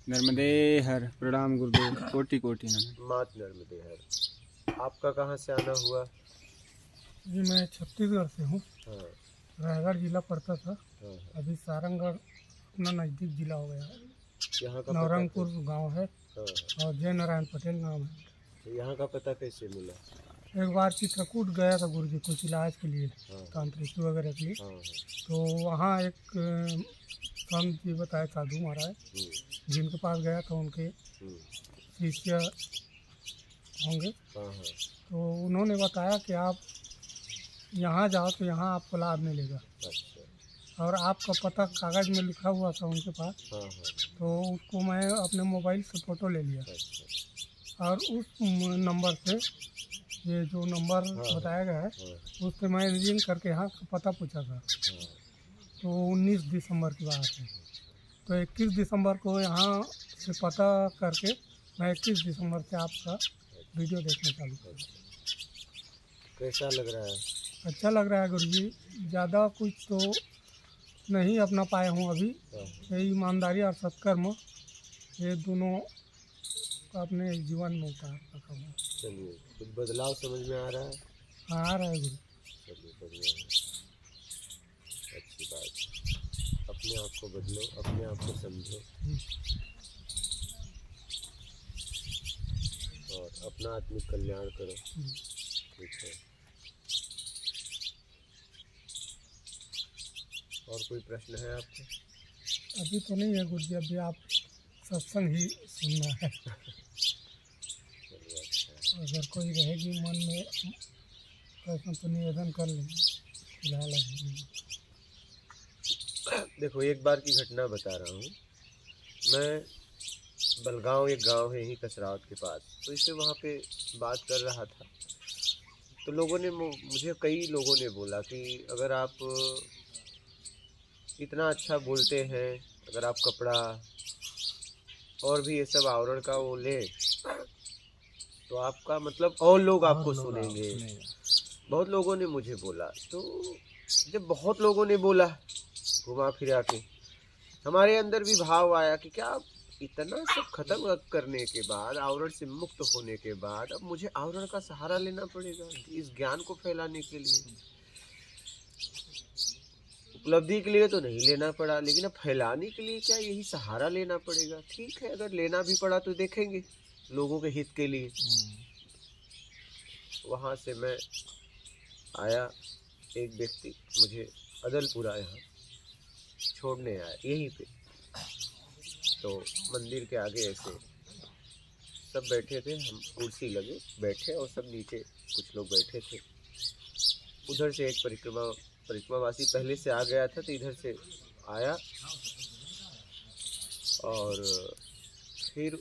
नर्मदे हर। प्रणाम गुरुदेव, कोटि कोटि नमन। मात नर्मदे हर। आपका कहाँ से आना हुआ? जी मैं छत्तीसगढ़ से हूँ। हाँ रायगढ़ जिला पड़ता था, हाँ। अभी सारंगगढ़ अपना नज़दीक जिला हो गया है। यहाँ का पता नवरंगपुर गांव है हाँ। और जय नारायण पटेल नाम है। तो यहाँ का पता कैसे मिला? एक बार चित्रकूट गया था गुरु जी कुछ इलाज के लिए, हाँ तांत्रिकी वगैरह के लिए। हाँ हाँ। तो वहाँ एक संत जी बताए, साधु महाराज, जिनके पास गया था उनके शिष्य होंगे। हाँ हाँ। तो उन्होंने बताया कि आप यहाँ जाओ तो यहाँ आपको लाभ मिलेगा। अच्छा। और आपका पता कागज़ में लिखा हुआ था उनके पास। हाँ हाँ। तो उसको मैं अपने मोबाइल से फ़ोटो ले लिया अच्छा। और उस नंबर से, ये जो नंबर बताया गया है, उस पर मैं रिंग करके यहाँ का पता पूछा था। तो 19 दिसंबर की बात है। तो 21 दिसंबर को यहाँ से पता करके मैं 21 दिसंबर से आपका वीडियो देखना चालू किया। कैसा लग रहा है? अच्छा लग रहा है गुरु जी। ज़्यादा कुछ तो नहीं अपना पाया हूँ अभी। यही ईमानदारी और सत्कर्म, ये दोनों अपने जीवन में उतार रखा हूँ। चलिए, कुछ बदलाव समझ में आ रहा है? हाँ आ रहा है गुरु। चलिए बढ़िया है, अच्छी बात। अपने आप को बदलो, अपने आप को समझो और अपना आत्मिक कल्याण करो। ठीक है। और कोई प्रश्न है आपको? अभी तो नहीं है गुरु जी, अभी आप सत्संग ही सुनना है। चलिए अच्छा है। अगर कोई रहेगी मन में प्रश्न तो निवेदन कर लेंगे, फिलहाल अभी नहीं। देखो, एक बार की घटना बता रहा हूँ। मैं बलगांव, एक गांव है यहीं कसरावत के पास, तो इससे वहाँ पे बात कर रहा था। तो लोगों ने मुझे कई लोगों ने बोला कि अगर आप इतना अच्छा बोलते हैं, अगर आप कपड़ा और भी ये सब आवरण का वो ले, तो आपका मतलब और लोग आपको सुनेंगे। बहुत लोगों ने मुझे बोला। तो जब बहुत लोगों ने बोला, घुमा फिरा के हमारे अंदर भी भाव आया कि क्या इतना सब खत्म करने के बाद, आवरण से मुक्त होने के बाद, अब मुझे आवरण का सहारा लेना पड़ेगा इस ज्ञान को फैलाने के लिए। उपलब्धि के लिए तो नहीं लेना पड़ा, लेकिन अब फैलाने के लिए क्या यही सहारा लेना पड़ेगा? ठीक है, अगर लेना भी पड़ा तो देखेंगे लोगों के हित के लिए। वहाँ से मैं आया, एक व्यक्ति मुझे अदलपुरा यहाँ छोड़ने आया यहीं पे। तो मंदिर के आगे ऐसे सब बैठे थे, हम कुर्सी लगे बैठे और सब नीचे कुछ लोग बैठे थे। उधर से एक परिक्रमावासी पहले से आ गया था, तो इधर से आया और फिर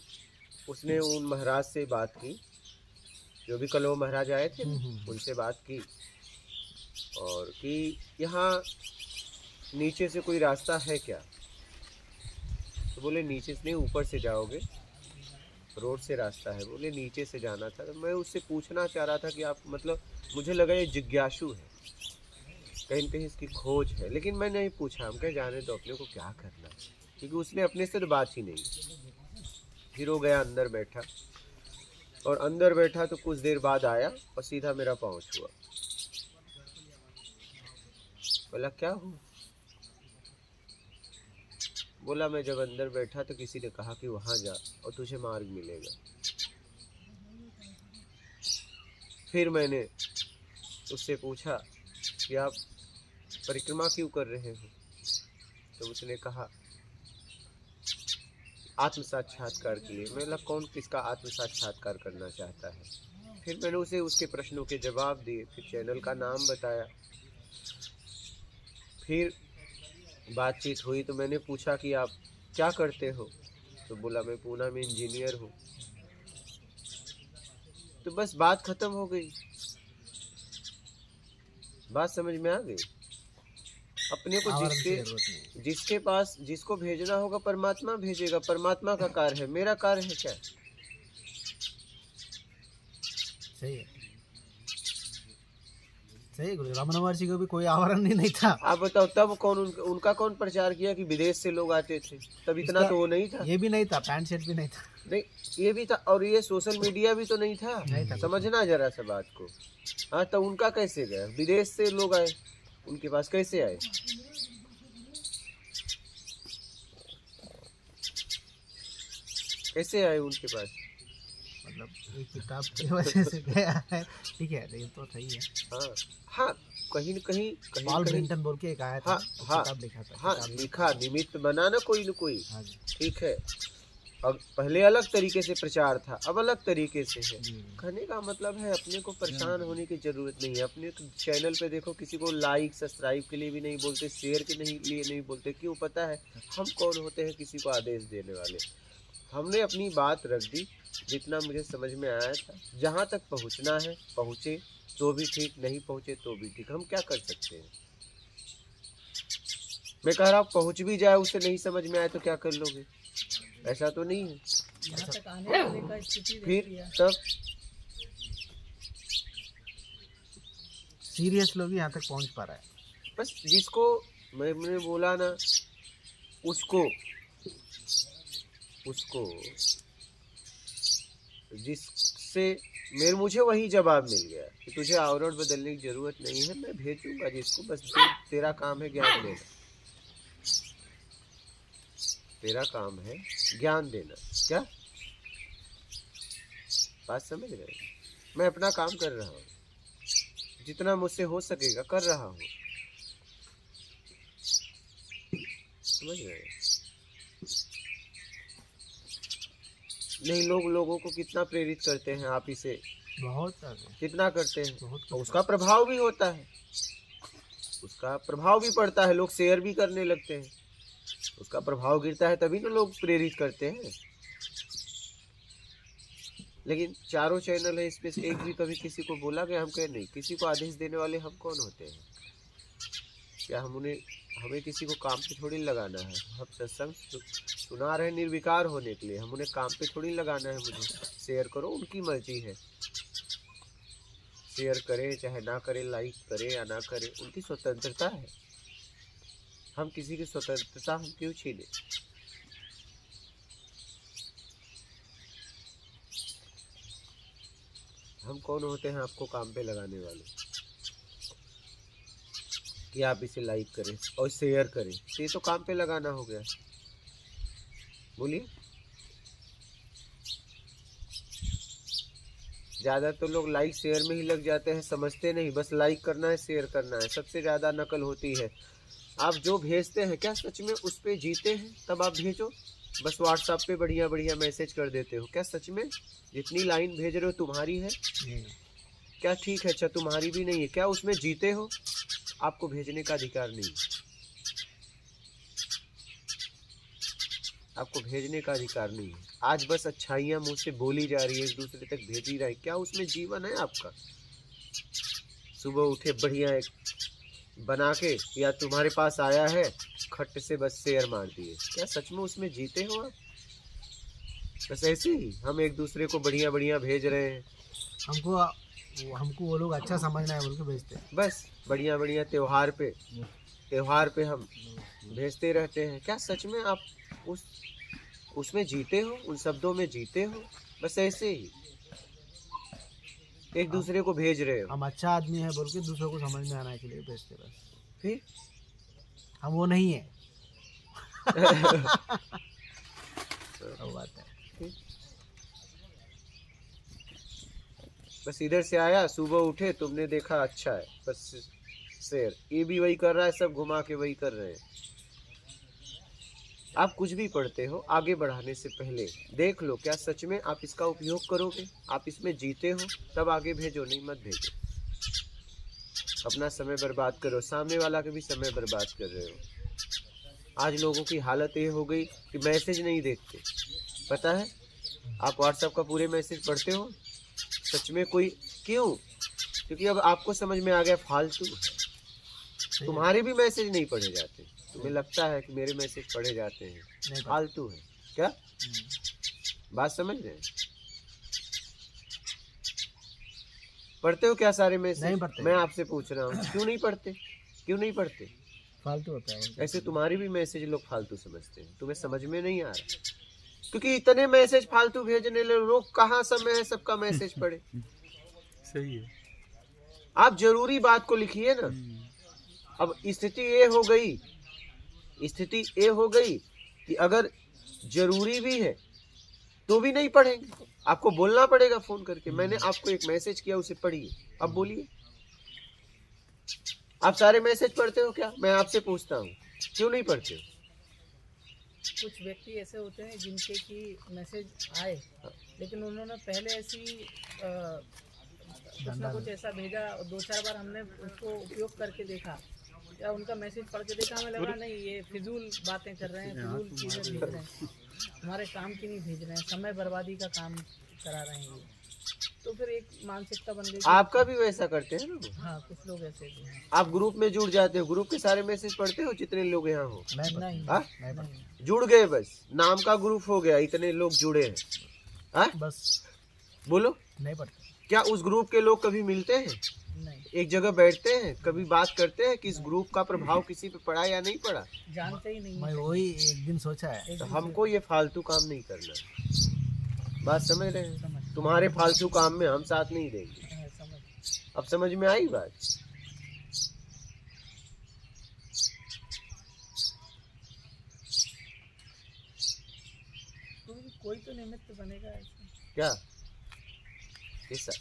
उसने उन महाराज से बात की, जो भी कल वो महाराज आए थे उनसे बात की, और कि यहाँ नीचे से कोई रास्ता है क्या? तो बोले नीचे से नहीं, ऊपर से जाओगे, रोड से रास्ता है। बोले नीचे से जाना था। तो मैं उससे पूछना चाह रहा था कि आप, मतलब मुझे लगा ये जिज्ञासु है, कहीं कहीं इसकी खोज है, लेकिन मैं नहीं पूछा। हम कहे जाने दो, अपने को क्या करना, क्योंकि उसने अपने से तो बात ही नहीं। फिर वो गया अंदर बैठा, और अंदर बैठा तो कुछ देर बाद आया और सीधा मेरा पाँव छुआ। बोला क्या हुआ? बोला मैं जब अंदर बैठा तो किसी ने कहा कि वहाँ जा और तुझे मार्ग मिलेगा। फिर मैंने उससे पूछा कि आप परिक्रमा क्यों कर रहे हो? तो उसने कहा आत्म साक्षात्कार के लिए। मैं बोला कौन किसका आत्म साक्षात्कार करना चाहता है? फिर मैंने उसे उसके प्रश्नों के जवाब दिए, फिर चैनल का नाम बताया। फिर बातचीत हुई तो मैंने पूछा कि आप क्या करते हो? तो बोला मैं पूना में इंजीनियर हूँ। तो बस बात खत्म हो गई। बात समझ में आ गई? अपने को जिसके पास, जिसको भेजना होगा परमात्मा भेजेगा, परमात्मा का कार्य है, मेरा कार्य है क्या? सही है। सही गुरु, रमन महर्षि को भी कोई आवरण ही नहीं था। आप बताओ तब कौन उनका कौन प्रचार किया कि विदेश से लोग आते थे? तब इतना तो वो नहीं था। ये भी नहीं था, पैंट शर्ट भी नहीं था। नहीं, ये भी था, और ये सोशल मीडिया भी तो नहीं था। समझना जरा सा बात को। हाँ, तो उनका कैसे गया? विदेश से लोग आए, उनके पास कैसे आए? कैसे आए उनके पास? मतलब एक किताब की वजह से गया है। ठीक है, ये तो सही है। हाँ हाँ, कहीं न कहीं पॉल ब्रिंटन बोल के एक आया था, हाँ हाँ किताब लिखा था। हाँ, लिखा, निमित्त बना ना कोई न कोई। हाँ जी। ठीक है, अब पहले अलग तरीके से प्रचार था, अब अलग तरीके से है। कहने का मतलब है अपने को परेशान होने की जरूरत नहीं है। अपने चैनल पे देखो, किसी को लाइक सब्सक्राइब के लिए भी नहीं बोलते, शेयर के लिए नहीं बोलते। क्यों? पता है हम कौन होते हैं किसी को आदेश देने वाले। हमने अपनी बात रख दी, जितना मुझे समझ में आया था। जहाँ तक पहुँचना है पहुँचे तो भी ठीक, नहीं पहुँचे तो भी ठीक। हम क्या कर सकते हैं? मैं कह रहा हूँ पहुँच भी जाए, उसे नहीं समझ में आए तो क्या कर लोगे? ऐसा तो नहीं है। फिर तब सीरियस लोग यहाँ तक पहुँच पा रहा है। बस जिसको मैंने बोला ना, उसको जिससे मुझे वही जवाब मिल गया कि तुझे आवरण बदलने की जरूरत नहीं है, मैं भेजूंगा जिसको। बस तेरा काम है ज्ञान देना, तेरा काम है ज्ञान देना। क्या बात समझ रहे? मैं अपना काम कर रहा हूँ, जितना मुझसे हो सकेगा कर रहा हूँ। समझ रहे? नहीं, लोगों को कितना प्रेरित करते हैं आप इसे, बहुत ज्यादा, कितना करते हैं। बहुत। उसका प्रभाव भी होता है, उसका प्रभाव भी पड़ता है। लोग शेयर भी करने लगते हैं, उसका प्रभाव गिरता है, तभी ना लोग प्रेरित करते हैं। लेकिन चारों चैनल है, इसमें से एक भी कभी किसी को बोला गया? हम कहे नहीं। किसी को आदेश देने वाले हम कौन होते हैं? क्या हमें किसी को काम पे थोड़ी लगाना है। हम सत्संग सुना रहे निर्विकार होने के लिए, हम उन्हें काम पे थोड़ी लगाना है। मुझे शेयर करो, उनकी मर्जी है। शेयर करें चाहे ना करें, लाइक करें या ना करें, उनकी स्वतंत्रता है। हम किसी की स्वतंत्रता हम क्यों छीने? हम कौन होते हैं आपको काम पे लगाने वाले कि आप इसे लाइक करें और शेयर करें? ये तो काम पे लगाना हो गया। बोलिए। ज़्यादा तो लोग लाइक शेयर में ही लग जाते हैं, समझते नहीं बस लाइक करना है शेयर करना है। सबसे ज़्यादा नकल होती है। आप जो भेजते हैं क्या सच में उस पर जीते हैं? तब आप भेजो। बस व्हाट्सएप पे बढ़िया बढ़िया मैसेज कर देते हो। क्या सच में जितनी लाइन भेज रहे हो तुम्हारी है? क्या ठीक है? अच्छा, तुम्हारी भी नहीं है। क्या उसमें जीते हो? आपको भेजने का अधिकार नहीं, आपको भेजने का अधिकार नहीं है। आज बस अच्छाइयाँ मुँह से बोली जा रही है, एक दूसरे तक भेजी जा रही। क्या उसमें जीवन है आपका? सुबह उठे बढ़िया एक बना के, या तुम्हारे पास आया है खट से बस शेयर मार दिए। क्या सच में उसमें जीते हो आप? बस ऐसे ही हम एक दूसरे को बढ़िया बढ़िया भेज रहे हैं। हमको वो लोग अच्छा समझना है बोल के भेजते हैं। बस बढ़िया बढ़िया त्योहार पे हम भेजते रहते हैं। क्या सच में आप उसमें जीते हो? उन शब्दों में जीते हो? बस ऐसे ही एक दूसरे को भेज रहे हो। हम अच्छा आदमी है बोल के दूसरों को समझ में आने के लिए भेजते। बस फिर हम वो नहीं है। वो बात है। बस इधर से आया, सुबह उठे, तुमने देखा अच्छा है, बस शेयर। ये भी वही कर रहा है, सब घुमा के वही कर रहे हैं। आप कुछ भी पढ़ते हो, आगे बढ़ाने से पहले देख लो क्या सच में आप इसका उपयोग करोगे, आप इसमें जीते हो, तब आगे भेजो, नहीं मत भेजो। अपना समय बर्बाद करो, सामने वाला के भी समय बर्बाद कर रहे हो। आज लोगों की हालत ये हो गई कि मैसेज नहीं देखते। पता है, आप व्हाट्सएप का पूरे मैसेज पढ़ते हो? सच में कोई क्यों? क्योंकि अब आपको समझ में आ गया फालतू। तुम्हारे भी मैसेज नहीं पढ़े जाते। तुम्हें लगता है कि मेरे मैसेज पढ़े जाते हैं, फालतू है क्या? बात समझ रहे हैं? पढ़ते हो क्या सारे मैसेज? नहीं पढ़ते। मैं आपसे पूछ रहा हूँ, क्यों नहीं पढ़ते? क्यों नहीं पढ़ते? फालतू होता है। ऐसे तुम्हारी भी मैसेज लोग फालतू समझते हैं, तुम्हें समझ में नहीं आ रहा, क्योंकि इतने मैसेज फालतू भेजने लोग कहाँ समय है सबका मैसेज पढ़े। सही है। आप जरूरी बात को लिखिए ना। अब स्थिति ये हो गई, स्थिति ये हो गई कि अगर जरूरी भी है तो भी नहीं पढ़ेंगे, आपको बोलना पड़ेगा फोन करके, मैंने आपको एक मैसेज किया उसे पढ़िए। अब बोलिए, आप सारे मैसेज पढ़ते हो क्या? मैं आपसे पूछता हूँ, क्यों नहीं पढ़ते हो? कुछ व्यक्ति ऐसे होते हैं जिनके की मैसेज आए लेकिन उन्होंने पहले ऐसी कुछ ना कुछ ऐसा भेजा और 2-4 बार हमने उसको उपयोग करके देखा या उनका मैसेज पढ़ के देखा, हमें लगा नहीं ये फिजूल बातें कर रहे हैं, फिजूल चीज़ें भेज रहे हैं, हमारे काम की नहीं भेज रहे हैं, समय बर्बादी का काम करा रहे हैं ये। तो फिर एक मानसिकता बन गई। आपका भी वैसा करते हैं ना? हाँ, कुछ लोग ऐसे भी हैं। आप ग्रुप में जुड़ जाते हो, ग्रुप के सारे मैसेज पढ़ते हो जितने लोग यहाँ हो? नहीं हाँ? नहीं, जुड़ गए, बस नाम का ग्रुप हो गया, इतने लोग जुड़े हैं। हाँ? बस बोलो, नहीं पढ़ते। क्या उस ग्रुप के लोग कभी मिलते हैं, नहीं एक जगह बैठते हैं, कभी बात करते हैं कि इस ग्रुप का प्रभाव किसी पे पड़ा या नहीं पड़ा? जानते ही नहीं। मैं वही एक दिन सोचा है। तो हमको ये फालतू काम नहीं करना, बात समझ रहे हैं? समझ तुम्हारे फालतू काम में हम साथ नहीं देंगे। समझ अब समझ में आई बात? तो कोई तो निमित्त बनेगा ऐसे। क्या ऐसा?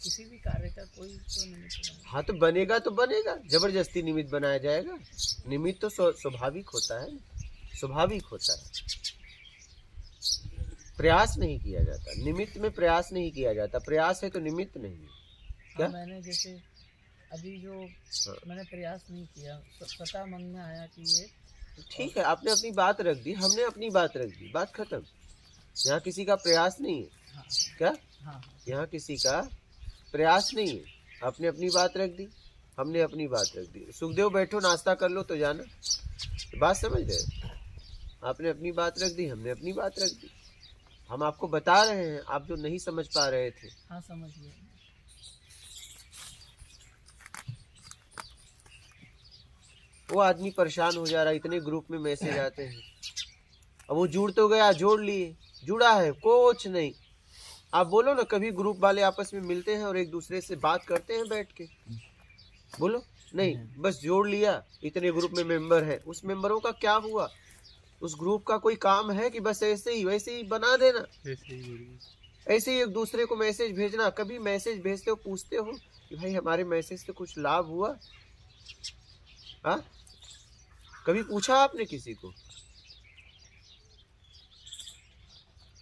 किसी भी कार्य का कोई तो निमित्त बनेगा। हाँ तो बनेगा तो बनेगा, जबरदस्ती निमित्त बनाया जाएगा? निमित्त तो स्वाभाविक होता है, स्वाभाविक होता है, प्रयास नहीं किया जाता। निमित्त में प्रयास नहीं किया जाता, प्रयास है तो निमित्त नहीं है। क्या? मैंने जैसे अभी जो मैंने प्रयास नहीं किया, स्वतः मन में आया कि ये ठीक है, आपने अपनी बात रख दी, हमने अपनी बात रख दी, बात खत्म। यहाँ किसी का प्रयास नहीं है। हाँ क्या? हाँ यहाँ किसी का प्रयास नहीं है, आपने अपनी बात रख दी, हमने अपनी बात रख दी। सुखदेव बैठो नाश्ता कर लो तो जाना, बात समझ रहे? आपने अपनी बात रख दी, हमने अपनी बात रख दी। हम आपको बता रहे हैं, आप जो नहीं समझ पा रहे थे। हाँ समझ गया। वो आदमी परेशान हो जा रहा है, इतने ग्रुप में मैसेज आते हैं। अब वो जुड़ तो गया, जोड़ लिए, जुड़ा है कुछ नहीं। आप बोलो ना, कभी ग्रुप वाले आपस में मिलते हैं और एक दूसरे से बात करते हैं बैठ के? बोलो नहीं, बस जोड़ लिया, इतने ग्रुप में मेंबर हैं, उस मेंबरों का क्या हुआ? उस ग्रुप का कोई काम है कि बस ऐसे ही वैसे ही बना देना? ऐसे ही एक दूसरे को मैसेज भेजना। कभी मैसेज भेजते हो पूछते हो कि भाई हमारे मैसेज से कुछ लाभ हुआ? हाँ, कभी पूछा आपने किसी को?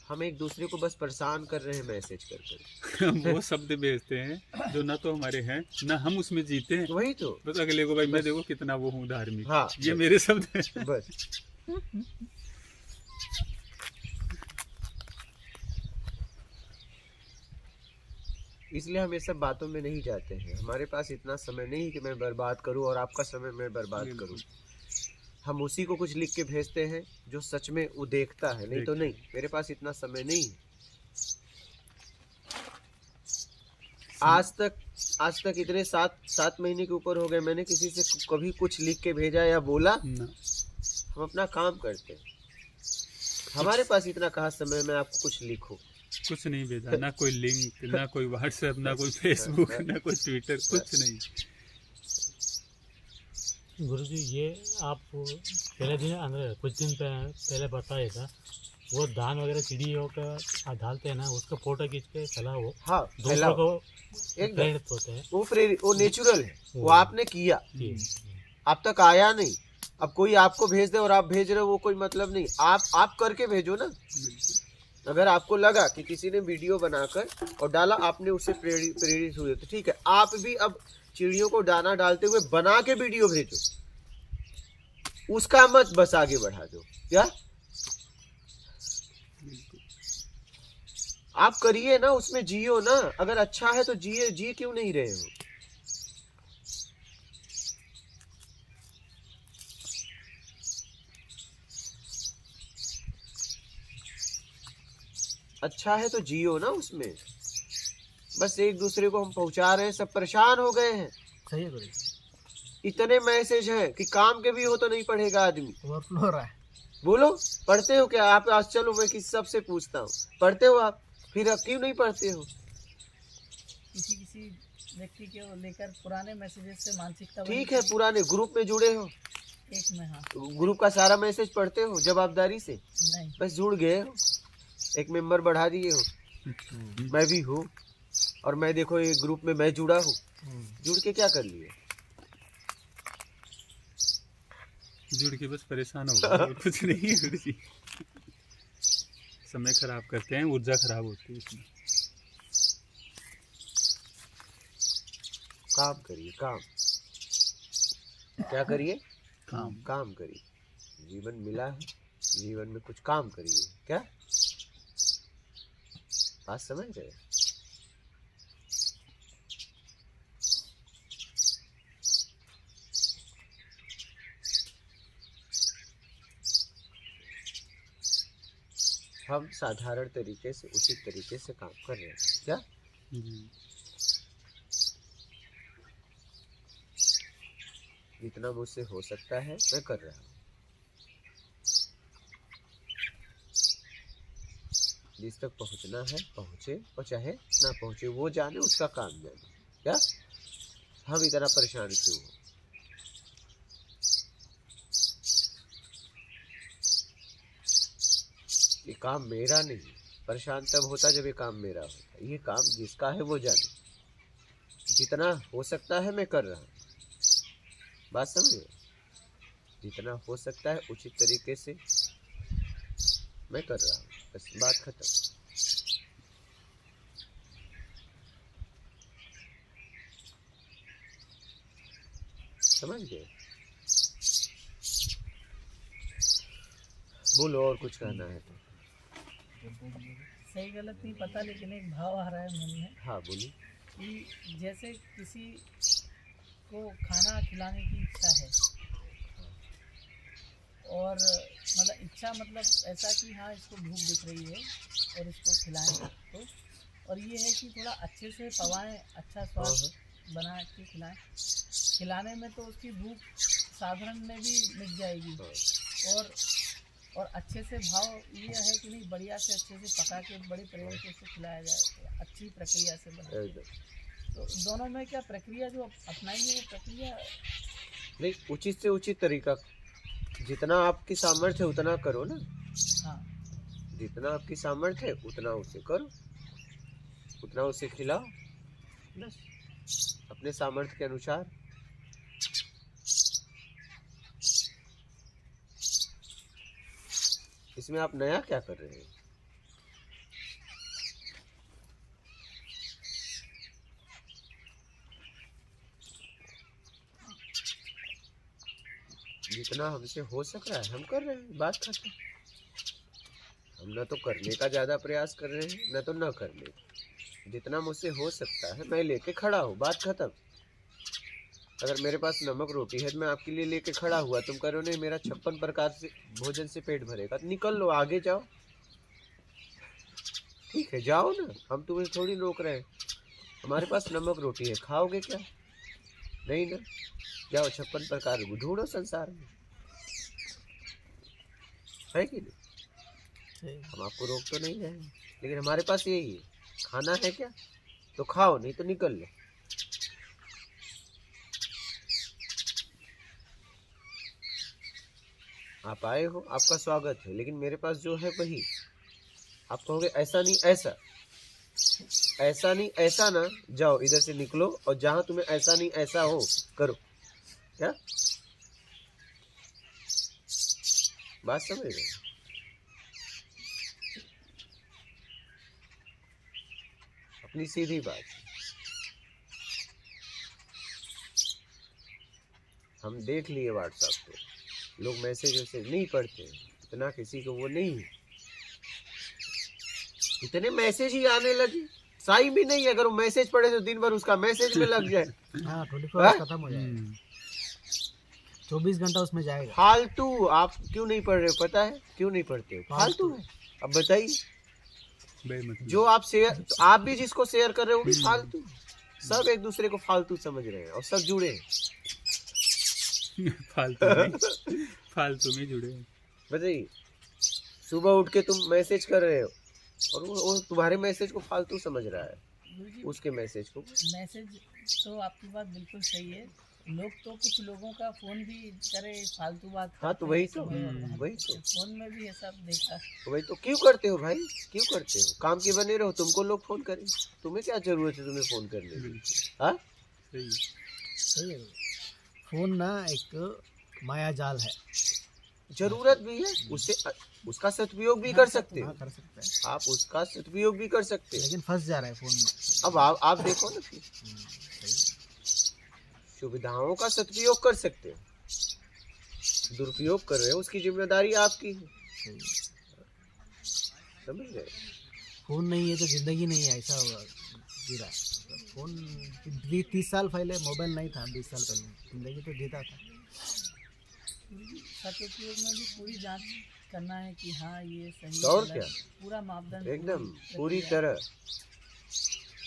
हम एक दूसरे को बस परेशान कर रहे हैं मैसेज कर कर। हम वो शब्द भेजते हैं जो ना तो हमारे हैं ना हम उसमें जीते हैं। वही तो, बस अगले को भाई मैं देखो कितना वो हूँ धार्मिक। हाँ, ये मेरे शब्द हैं। बस इसलिए हम ये सब बातों में नहीं जाते हैं। हमारे पास इतना समय नहीं कि मैं बर्बाद करूं और आपका समय मैं बर्बाद करूं। हम उसी को कुछ लिख के भेजते हैं जो सच में वो देखता है, नहीं तो नहीं। मेरे पास इतना समय नहीं है। आज तक इतने 7 महीने के ऊपर हो गए, मैंने किसी से कभी कुछ लिख के भेजा या बोला? हम अपना काम करते हैं, हमारे पास इतना कहाँ समय में आपको कुछ लिखो। कुछ नहीं भेजा, ना कोई लिंक, ना कोई व्हाट्सएप, ना कोई फेसबुक, ना कोई ट्विटर, कुछ नहीं। गुरुजी, ये आप पहले दिन कुछ दिन पहले बताया था, वो धान वगैरह चिड़ियों का डालते हैं ना, उसका फोटो खींच के फैलाओ। हाँ, दूसरों को एकदम प्रेरित होते हैं। वो नेचुरल है, वो आपने किया, आप तक आया नहीं। अब कोई आपको भेज दे और आप भेज रहे हो, वो कोई मतलब नहीं। आप करके भेजो ना। अगर आपको लगा कि किसी ने वीडियो बनाकर और डाला, आपने उससे प्रेरित हुए, तो ठीक है, आप भी अब चिड़ियों को दाना डालते हुए बना के वीडियो भेजो, उसका मत बस आगे बढ़ा दो। क्या आप करिए ना, उसमें जियो ना। अगर अच्छा है तो जी क्यों नहीं रहे हो? अच्छा है तो जियो ना उसमें। बस एक दूसरे को हम पहुंचा रहे हैं, सब परेशान हो गए हैं। सही है गुरु, इतने मैसेज हैं कि काम के भी हो तो नहीं पढ़ेगा आदमी। ओवरफ्लो हो रहा है। बोलो, पढ़ते हो क्या आप? आज चलो मैं किसी सबसे पूछता हूँ, पढ़ते हो आप? फिर अब क्यों नहीं पढ़ते हो? किसी व्यक्ति के लेकर पुराने मैसेजेस से मानसिकता ठीक है, पुराने ग्रुप में जुड़े हो, एक में, हाँ ग्रुप का सारा मैसेज पढ़ते हो जवाबदारी से? नहीं, बस जुड़ गए हो, एक मेंबर बढ़ा दिए हो। मैं भी हूँ, और मैं देखो एक ग्रुप में मैं जुड़ा हूँ। जुड़ के क्या कर लिए? जुड़ के बस परेशान हो गए और कुछ नहीं है गुरु जी। समय खराब करते हैं, ऊर्जा खराब होती है इसमें। काम करिए, काम। क्या करिए? काम। काम करिए। जीवन मिला है, जीवन में कुछ काम करिए। क्या बात समझ गए? हम साधारण तरीके से, उचित तरीके से काम कर रहे हैं। क्या जी। जितना मुझसे हो सकता है मैं कर रहा हूँ। जिस तक पहुँचना है पहुँचे, और चाहे ना पहुँचे वो जाने, उसका काम जाने। क्या हम इतना परेशान क्यों हो? ये काम मेरा नहीं। परेशान तब होता जब ये काम मेरा होता। ये काम जिसका है वो जाने। जितना हो सकता है मैं कर रहा हूँ। बात समझे? जितना हो सकता है उचित तरीके से मैं कर रहा हूँ, बस बात खत्म। समझ गए? बोलो, और कुछ कहना है तो। सही गलत नहीं पता, लेकिन एक भाव आ रहा है मन में हाँ बोलिए। कि जैसे किसी को खाना खिलाने की इच्छा है, और मतलब इच्छा मतलब ऐसा कि हाँ इसको भूख दिख रही है और इसको खिलाएं तो, और ये है कि थोड़ा अच्छे से पवाएं, अच्छा स्वाद बना के खिलाएं। खिलाने में तो उसकी भूख साधारण में भी मिट जाएगी, और अच्छे से भाव ये है कि नहीं, बढ़िया से अच्छे से पका के बड़े प्रेम से उसको खिलाया जाए, अच्छी प्रक्रिया से बना। तो दोनों में क्या प्रक्रिया जो अपनाएंगे वो प्रक्रिया नहीं, उचित से उचित तरीका। जितना आपकी सामर्थ्य है उतना करो ना। हाँ, जितना आपकी सामर्थ्य है उतना उसे करो, उतना उसे खिलाओ, बस अपने सामर्थ्य के अनुसार। इसमें आप नया क्या कर रहे हैं? जितना हमसे हो सक रहा है हम कर रहे हैं, बात खत्म। हम ना तो करने का ज्यादा प्रयास कर रहे हैं, ना तो ना करने का। जितना मुझसे हो सकता है मैं लेके खड़ा हूँ, बात खत्म। अगर मेरे पास नमक रोटी है मैं आपके लिए लेके खड़ा हुआ, तुम करो नहीं मेरा 56 प्रकार से भोजन से पेट भरेगा, तो निकल लो, आगे जाओ। ठीक है, जाओ ना, हम तुम्हें थोड़ी रोक रहे हैं। हमारे पास नमक रोटी है, खाओगे क्या? नहीं ना, जाओ 56 प्रकार ढूंढो संसार में, है कि नहीं? हम आपको रोक तो नहीं रहे हैं, लेकिन हमारे पास यही है। खाना है क्या तो खाओ, नहीं तो निकल लो। आप आए हो, आपका स्वागत है, लेकिन मेरे पास जो है वही। आप कहोगे ऐसा नहीं ऐसा, ऐसा नहीं ऐसा ना, जाओ इधर से निकलो, और जहां तुम्हें ऐसा नहीं ऐसा हो करो। क्या बात समझ रहे? अपनी सीधी बात। हम देख लिए व्हाट्सएप पे, लोग मैसेज वैसेज नहीं पढ़ते, इतना किसी को वो नहीं है। इतने मैसेज ही आने लगे, साई भी नहीं। अगर वो मैसेज पढ़े तो दिन भर उसका मैसेज में लग जाए। हाँ, 24 आवर्स खत्म हो जाएगा, 24 घंटा उसमें जाएगा। फालतू। आप क्यों नहीं पढ़ रहे हो? पता है क्यों नहीं पढ़ते हो? फालतू है। अब बताइए, बेमतलब। जो आप शेयर, तो आप भी जिसको शेयर कर रहे हो वो भी फालतू, सब एक दूसरे को फालतू समझ रहे हैं और सब जुड़े हैं। फालतू में जुड़े हैं। बताइए, सुबह उठ के तुम मैसेज कर रहे हो और वो तुम्हारे मैसेज को फालतू समझ रहा है, गुरुजी, उसके मैसेज को। मैसेज तो आपकी बात बिल्कुल सही है। लोग तो कुछ लोगों का फोन भी करे फालतू बात हाँ, तो करते वही हैं, तो, समय बर्बाद वही करते तो। हैं। फोन में भी ये सब देखा। तो भाई, तो क्यों करते हो भाई, क्यों करते हो? काम के बने रहो, तुमको लोग फोन करें, तुम्हें क्या जरूरत है तुम्हें फोन करने की? बिल्कुल हाँ, सही है। सही है। फोन ना एक माया जाल है। जरूरत भी है, उससे उसका सदुपयोग भी कर सकते हाँ, हो कर सकते हैं, आप, उसका सदुपयोग भी कर सकते हो। लेकिन फंस जा रहा है फोन में। अब आप देखो ना, फिर सुविधाओं का सदुपयोग कर सकते हो, दुरुपयोग कर रहे हो उसकी जिम्मेदारी आपकी है, सही। समझ गए? फोन नहीं है तो जिंदगी नहीं है, ऐसा होगा जीरा। फोन 30 साल पहले मोबाइल नहीं था, 20 साल पहले जिंदगी तो जीता था। सदुपयोग में भी पूरी जांच करना है कि हाँ ये सही तो और गलत, क्या? पूरा मापदंड एकदम पूरी प्रक्रिया। तरह,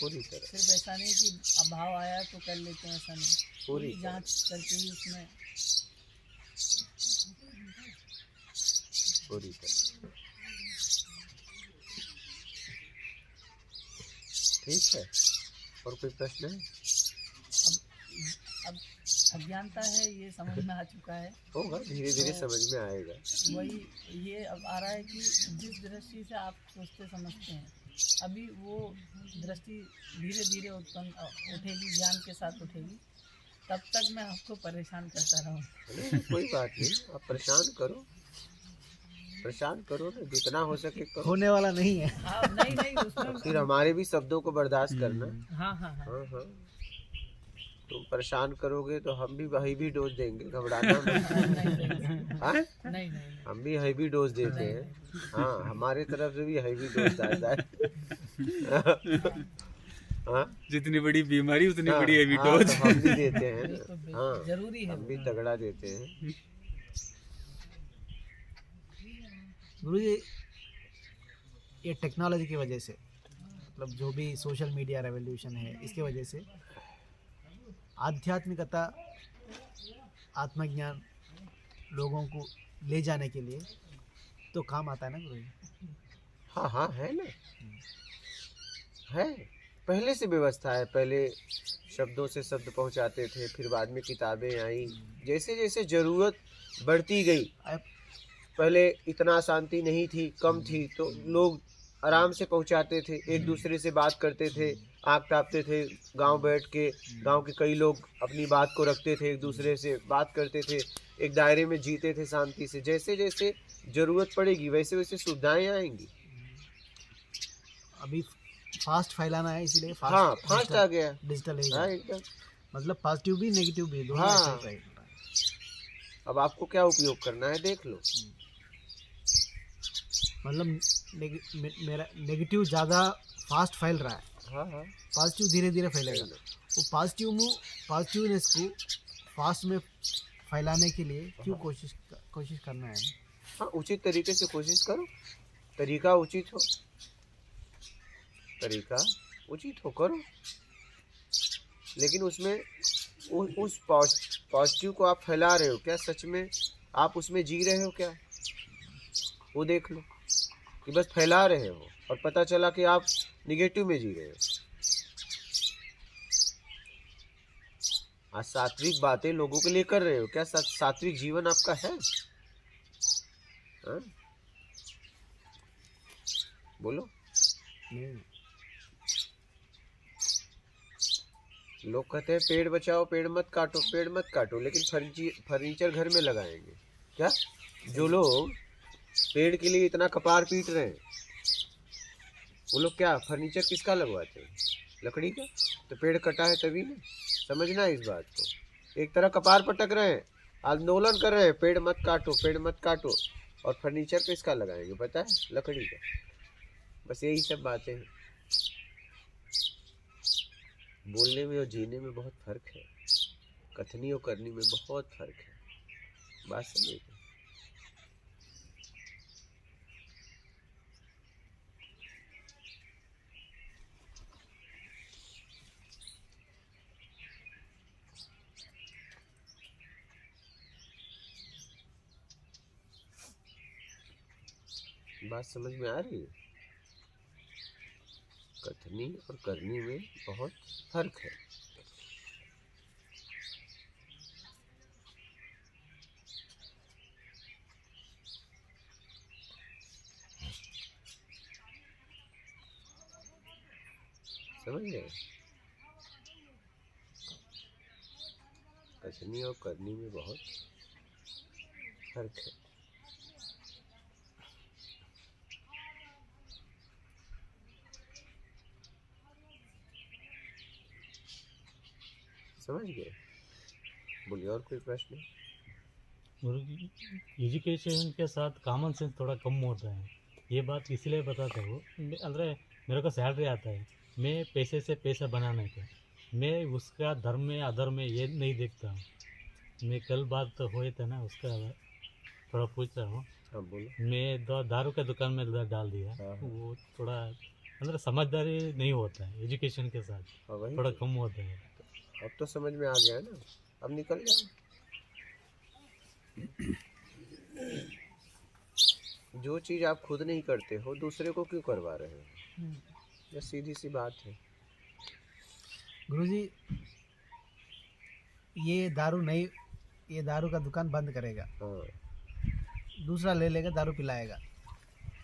पूरी तरह, सिर्फ ऐसा नहीं कि अभाव आया तो कर लेते हैं, ऐसा नहीं। पूरी पूरी जांच करके ही उसमें पूरी तरह। ठीक है, और कोई प्रश्न है? अब अज्ञानता है, ये समझ में आ चुका है। होगा, धीरे धीरे समझ में आएगा। वही ये अब आ रहा है कि जिस दृष्टि से आप सोचते समझते हैं, अभी वो दृष्टि धीरे धीरे उत्पन्न उठेगी, ज्ञान के साथ उठेगी। तब तक मैं आपको परेशान करता रहूँ। नहीं, कोई बात नहीं, आप परेशान करो, परेशान करो ना, जितना हो सके करो। होने वाला नहीं है। हाँ, नहीं नहीं उसमें फिर हमारे भी शब्दों को बर्दाश्त करना। हाँ हाँ हाँ हाँ हाँ, तुम परेशान करोगे तो हम भी वही भी डोज देंगे, घबराना मत। हाँ? नहीं नहीं हम भी हैवी डोज देते हैं। हाँ, हमारे तरफ से भी हैवी डोज जाता है। हाँ, जितनी बड़ी बीमारी उतनी हाँ, बड़ी हैवी हाँ, डोज। तो हम भी देते हैं बिल्कुल ना। बिल्कुल, हाँ, जरूरी है हम भी तगड़ा देते हैं। गुरुजी, ये टेक्नोलॉजी की वजह से, मतलब जो भी सोशल मीडिया रेवोल्यूशन है, इसकी वजह से आध्यात्मिकता, आत्मज्ञान लोगों को ले जाने के लिए तो काम आता है ना गुरुजी? हाँ हाँ, है ना, है। पहले से व्यवस्था है, पहले शब्दों से शब्द पहुंचाते थे, फिर बाद में किताबें आई। जैसे जैसे जरूरत बढ़ती गई, पहले इतना शांति नहीं थी, कम थी, तो लोग आराम से पहुंचाते थे, एक दूसरे से बात करते थे, आँख तापते थे, गांव बैठ के गांव के कई लोग अपनी बात को रखते थे, एक दूसरे से बात करते थे, एक दायरे में जीते थे शांति से। जैसे जैसे जरूरत पड़ेगी वैसे वैसे सुविधाएं आएंगी। अभी फास्ट फैलाना है, इसीलिए हाँ, फास्ट आ गया। डिजिटल एज हाँ, है। एकदम। मतलब पॉजिटिव भी नेगेटिव भी दोनों हाँ। ऐसे ही रहेगा। अब आपको क्या उपयोग करना है देख लो। मतलब मेरा नेगेटिव ज़्यादा फास्ट फैल रहा है, हाँ हाँ, पॉजिटिव धीरे धीरे फैलेगा। वो पॉजिटिवनेस को फास्ट में फैलाने के लिए क्यों कोशिश करना है? हाँ, उचित तरीके से कोशिश करो, तरीका उचित हो, तरीका उचित हो करो, लेकिन उसमें उस पॉजिटिव को आप फैला रहे हो क्या? सच में आप उसमें जी रहे हो क्या? वो देख लो कि बस फैला रहे हो और पता चला कि आप निगेटिव में जी रहे हो। आज सात्विक बातें लोगों के लिए कर रहे हो क्या? सात्विक जीवन आपका है? हाँ? बोलो। लोग कहते हैं पेड़ बचाओ, पेड़ मत काटो, पेड़ मत काटो, लेकिन फर्नीचर घर में लगाएंगे क्या? जो लोग पेड़ के लिए इतना कपार पीट रहे हैं, वो लोग क्या फर्नीचर किसका लगवाते हैं? लकड़ी का। तो पेड़ कटा है तभी ना, समझना है इस बात को। एक तरह कपार पटक रहे हैं, आंदोलन कर रहे हैं, पेड़ मत काटो, पेड़ मत काटो, और फर्नीचर किसका लगाएंगे पता है? लकड़ी का। बस यही सब बातें हैं। बोलने में और जीने में बहुत फर्क है, कथनी और करनी में बहुत फर्क है। बात समझे? बात समझ में आ रही है? कथनी और करनी में बहुत फर्क है। समझ गए? कथनी और करनी में बहुत फर्क है। समझ गए? बोलिए, और कोई प्रश्न? गुरु जी, एजुकेशन के साथ कॉमन सेंस थोड़ा कम होता है। ये बात इसलिए बताता हूँ, अंदर मेरे को सैलरी आता है, मैं पैसे से पैसा बनाने का, मैं उसका धर्म में अधर्म में ये नहीं देखता हूँ। मैं कल बात तो हुए थे ना, उसका थोड़ा पूछ रहा हूँ। हाँ बोलो। मैं दारू का दुकान में डाल दिया, हाँ। वो थोड़ा अंदर समझदारी नहीं होता है, एजुकेशन के साथ हाँ वही थोड़ा तो। कम होता है। अब तो समझ में आ गया ना, अब निकल जाओ। जो चीज आप खुद नहीं करते हो, दूसरे को क्यों करवा रहे हो? ये सीधी सी बात है। गुरुजी, ये दारू का दुकान बंद करेगा, हाँ दूसरा ले लेगा, दारू पिलाएगा।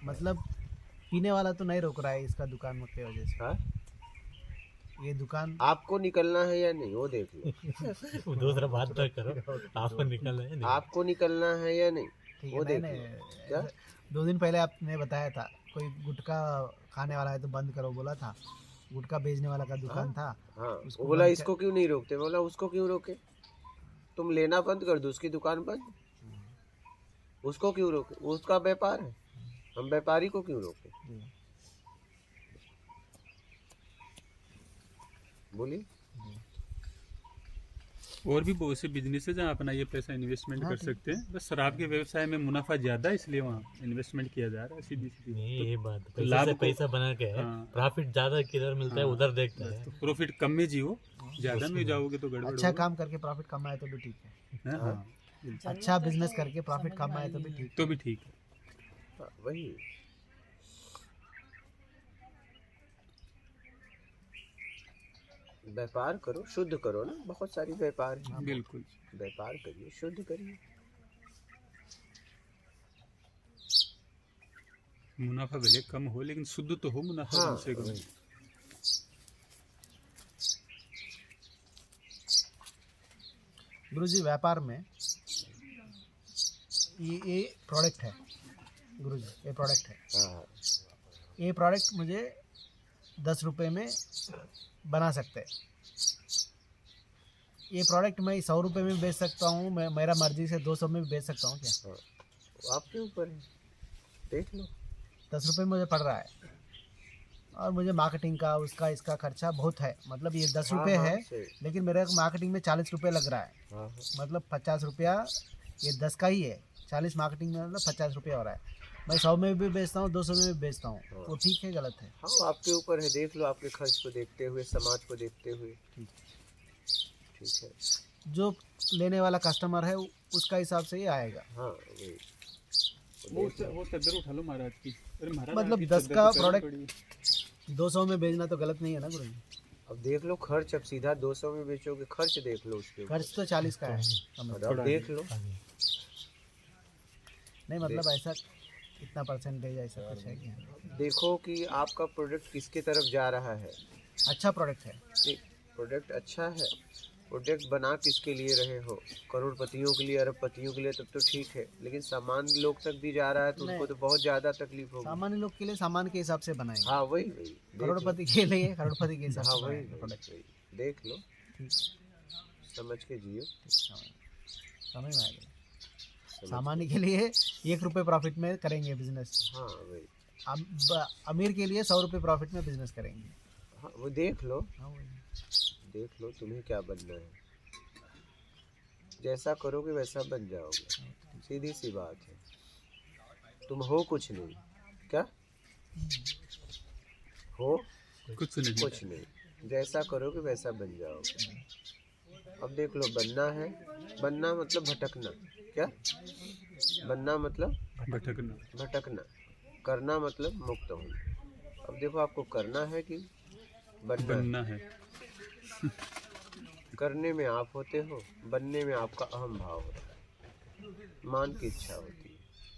मतलब पीने वाला तो नहीं रोक रहा है इसका दुकान की वजह से। हाँ, ये दुकान आपको निकलना है या नहीं वो देख लो। दूसरा बात तो करो, आपको निकलना है नहीं? आपको निकलना है या नहीं ठीक वो है। देख लो। क्या? 2 दिन पहले आपने बताया था कोई गुटखा खाने वाला है तो बंद करो बोला था, गुटखा बेचने वाला का दुकान था। हाँ, उसको वो बोला बंद इसको क्यों नहीं रोकते? बोला उसको क्यों रोके? तुम लेना बंद कर दो, उसकी दुकान बंद। उसको क्यों रोके? वो उसका व्यापार है, हम व्यापारी को क्यों रोके? बोलिए। और भी बहुत से बिजनेस है जहाँ अपना ये पैसा इन्वेस्टमेंट हाँ, कर ठीक। सकते हैं। बस शराब के व्यवसाय में मुनाफा ज्यादा है, इसलिए वहाँ इन्वेस्टमेंट किया जा रहा है। सीधी सीधी नहीं, ये बात तो पैसे लाभ से को- पैसा बना के हाँ। प्रॉफिट ज्यादा किधर मिलता है हाँ, उधर देखता बस है। तो प्रॉफिट कम में जियो, ज्यादा में जाओगे तो गड़बड़ अच्छा होगा। काम करके प्रॉफिट कमाए तो भी ठीक है, हाँ, हाँ, बिल्कुल। अच्छा बिजनेस करके प्रॉफिट कमाए तो भी ठीक तो भी ठीक है। हाँ, वही। व्यापार करो, शुद्ध करो ना, बहुत सारी व्यापार है। बिल्कुल। व्यापार करिए, शुद्ध करिए। मुनाफा भले कम हो, लेकिन शुद्ध तो हो मुनाफा हाँ, कम से कम। वही। गुरुजी। व्यापार में ये प्रोडक्ट है गुरुजी, ये प्रोडक्ट है। हाँ, ये प्रोडक्ट मुझे 10 रुपए में बना सकते हैं। ये प्रोडक्ट मैं 100 रुपए में बेच सकता हूँ, मैं मेरा मर्जी से 200 में भी बेच सकता हूँ क्या? हाँ, वो आपके ऊपर है, देख लो। 10 रुपए मुझे पड़ रहा है और मुझे मार्केटिंग का उसका इसका खर्चा बहुत है। मतलब ये 10 हाँ, रुपये हाँ, है, सही। लेकिन मेरे मार्केटिंग में 40 रुपये लग रहा है। हाँ, हाँ, मतलब 50 रुपया, ये 10 का ही है, 40 मार्केटिंग में, मतलब 50 रुपया हो रहा है। मैं 100 में भी बेचता हूँ, 200 में भी बेचता हूँ, वो ठीक है गलत है? हाँ, वो आपके ऊपर है। देख लो, आपके खर्च को देखते हुए, समाज को देखते हुए। ठीक ठीक है। जो लेने वाला कस्टमर है उसका हिसाब से ही आएगा। हाँ, वही। वो चादर उठा लो महाराज की। अरे महाराज, मतलब आपकी 10 चादर का तो प्रोडक्ट पड़ी है। 200 में बेचना तो गलत नहीं है ना गुरु जी? अब देख लो खर्च, अब सीधा 200 में बेचोगे, खर्च देख लो उसके ऊपर। खर्च तो 40 का है समझ। अब देख लो। नहीं मतलब ऐसा कितना परसेंटेज ऐसा कुछ है क्या? देखो कि आपका प्रोडक्ट किसके तरफ जा रहा है। अच्छा प्रोडक्ट है, प्रोडक्ट अच्छा है, प्रोडक्ट बना किसके लिए रहे हो? करोड़पतियों के लिए, अरबपतियों के लिए, तब तो ठीक है। लेकिन सामान्य लोग तक भी जा रहा है तो उनको तो बहुत ज्यादा तकलीफ होगी। सामान्य लोग के लिए सामान के हिसाब से बनाएंगे, हाँ, वही वही देख लो। करोड़पति के लिए करोड़पति के हिसाब हाँ, से वही बनाएंगे प्रोडक्ट। वही, देख लो, समझ के जियो। समझ में आ गया। सामान्य के लिए 1 रुपये प्रॉफिट में करेंगे बिजनेस, हाँ, वही। अमीर के लिए 100 रुपये प्रॉफिट में बिजनेस करेंगे। हाँ, वो देख लो, हाँ वही। देख लो तुम्हें क्या बनना है। जैसा करोगे वैसा बन जाओगे, सीधी सी बात है। तुम हो कुछ नहीं, क्या हो? कुछ नहीं। कुछ नहीं। जैसा करोगे वैसा बन जाओगे। अब देख लो, बनना है, बनना मतलब भटकना। क्या बनना मतलब? भटकना। भटकना। करना मतलब मुक्त होना। अब देखो आपको करना है कि बनना है? बनना है। करने में आप होते हो, बनने में आपका अहम भाव होता है, मान की इच्छा होती है।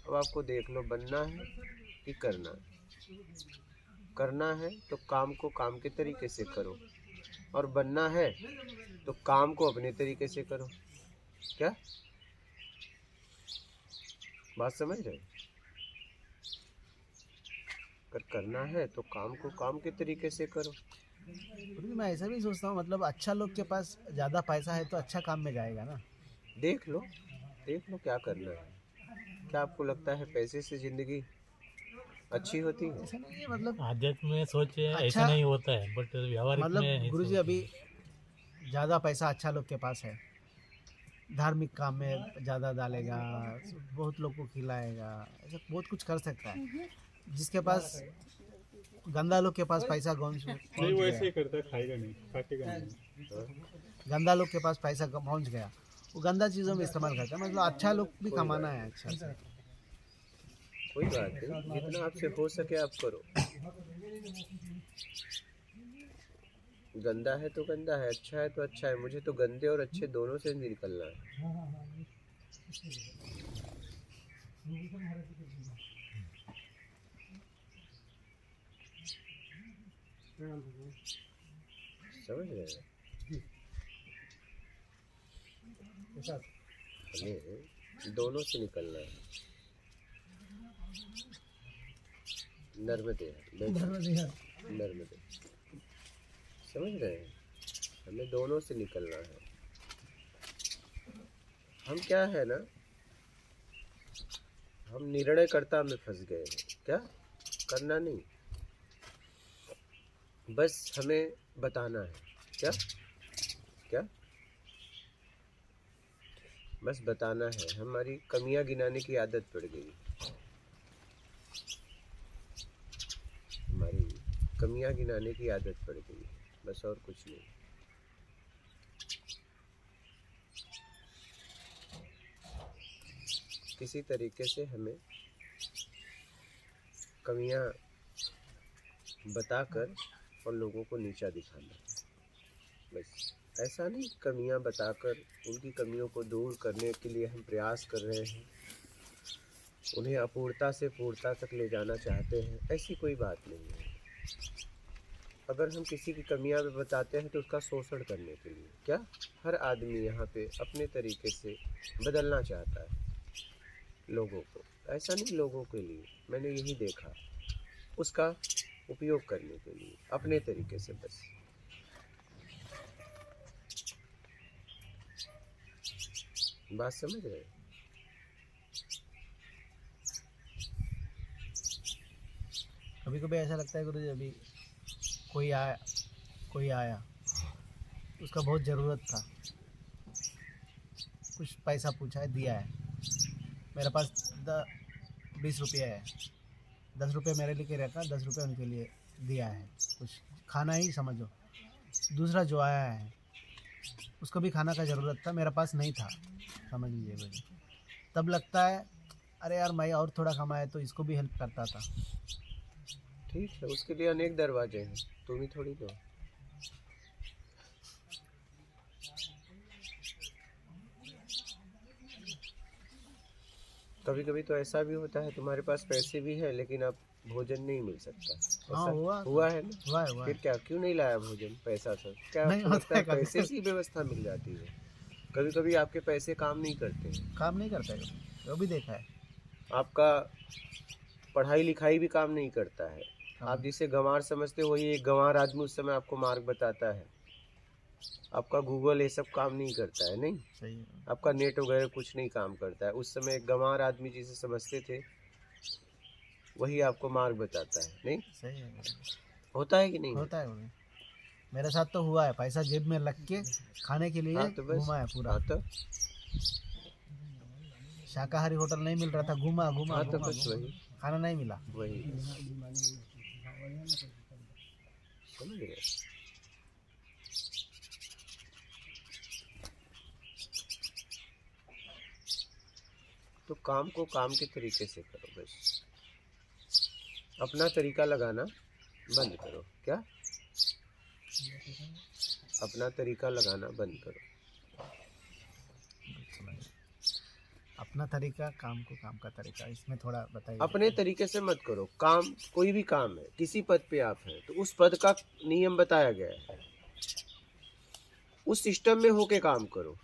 अब आपको देख लो बनना है कि करना है। करना है तो काम को काम के तरीके से करो, और बनना है तो काम को अपने तरीके से करो। क्या बात समझ रहे हो? अगर करना है तो काम को काम के तरीके से करो। गुरुजी मैं ऐसा भी सोचता हूँ, मतलब अच्छा लोग के पास ज़्यादा पैसा है तो अच्छा काम में जाएगा ना। देख लो क्या करना है। क्या आपको लगता है पैसे से जिंदगी अच्छी होती है? ऐसा नहीं है, मतलब आध्यात्म में सोच ऐसा अच्छा नहीं होता है, बट व्यावहारिक में मतलब ऐसा गुरुजी होता अभी है। ज़्यादा पैसा अच्छा लोग के पास है, धार्मिक काम में ज़्यादा डालेगा, बहुत लोग को खिलाएगा, ऐसा बहुत कुछ कर सकता है। जिसके पास गंदा लोग के पास पैसा नहीं, पहुंच वो गया, ऐसे ही करता है, खाएगा नहीं, काटेगा नहीं। गंदा लोग के पास पैसा पहुंच गया, वो गंदा चीज़ों में इस्तेमाल करता है। मतलब अच्छा लोग भी कमाना है अच्छा से। कोई बात नहीं, जितना आपसे हो सके आप करो। गंदा है तो गंदा है, अच्छा है तो अच्छा है। मुझे तो गंदे और अच्छे दोनों से निकलना है। समझ रहे हैं? हमें दोनों से निकलना है। नर्मदे नर्मदे, समझ रहे हैं? हमें दोनों से निकलना है। हम क्या है ना, हम निर्णयकर्ता में फंस गए हैं। क्या करना नहीं, बस हमें बताना है। क्या क्या बस बताना है। हमारी कमियां गिनाने की आदत पड़ गई, हमारी कमियां गिनाने की आदत पड़ गई है, बस और कुछ नहीं। किसी तरीके से हमें कमियां बताकर और लोगों को नीचा दिखाना है। बस ऐसा नहीं, कमियां बताकर उनकी कमियों को दूर करने के लिए हम प्रयास कर रहे हैं, उन्हें अपूर्णता से पूर्णता तक ले जाना चाहते हैं, ऐसी कोई बात नहीं है। अगर हम किसी की कमियां भी बताते हैं तो उसका शोषण करने के लिए। क्या हर आदमी यहाँ पे अपने तरीके से बदलना चाहता है लोगों को, ऐसा नहीं लोगों के लिए, मैंने यही देखा, उसका उपयोग करने के लिए अपने तरीके से। बस बात समझ रहे हैं? कभी कभी ऐसा लगता है गुरुजी, अभी कोई आया उसका बहुत ज़रूरत था, कुछ पैसा पूछा है, दिया है। मेरे पास 20 रुपये है, 10 रुपये मेरे लिए रखा, 10 रुपये उनके लिए दिया है, कुछ खाना ही समझो। दूसरा जो आया है उसको भी खाना का ज़रूरत था, मेरे पास नहीं था, समझ लीजिए मुझे। तब लगता है अरे यार मैं और थोड़ा कमाया तो इसको भी हेल्प करता था। ठीक है, उसके लिए अनेक दरवाजे हैं, तुम ही थोड़ी दो। कभी कभी तो ऐसा भी होता है, तुम्हारे पास पैसे भी है लेकिन अब भोजन नहीं मिल सकता। हाँ, ऐसा हुआ है ना? हुआ है फिर क्या, क्यों नहीं लाया भोजन? पैसा सब क्या नहीं आपको होता लगता है है कभी पैसे से ही व्यवस्था मिल जाती है? कभी कभी आपके पैसे काम नहीं करते हैं, काम नहीं करता है, वो भी देखा है। आपका पढ़ाई लिखाई भी काम नहीं करता है। आप जिसे गंवार समझते हो, वही एक गंवार आदमी उस समय आपको मार्ग बताता है। आपका गूगल ये सब काम नहीं करता है, नहीं सही है, आपका नेट वगैरह कुछ नहीं काम करता है। उस समय एक गंवार आदमी जिसे समझते थे वही आपको मार्ग बताता है, नहीं सही है, होता है कि नहीं? होता है गुरुजी। मेरे साथ तो हुआ है, पैसा जेब में लग के खाने के लिए हाँ तो बस, घुमा है पूरा। हाँ तो शाकाहारी होटल नहीं मिल रहा था, घुमा घुमा हाँ तो घुमा बस घुमा, वही खाना नहीं मिला। वही समझ गए? तो काम को काम के तरीके से करो बस। अपना तरीका लगाना बंद करो। क्या? अपना तरीका लगाना बंद करो। अपना तरीका, काम को काम का तरीका, इसमें थोड़ा बताइए। अपने तरीके से मत करो काम। कोई भी काम है, किसी पद पे आप हैं तो उस पद का नियम बताया गया है, उस सिस्टम में होके काम करो।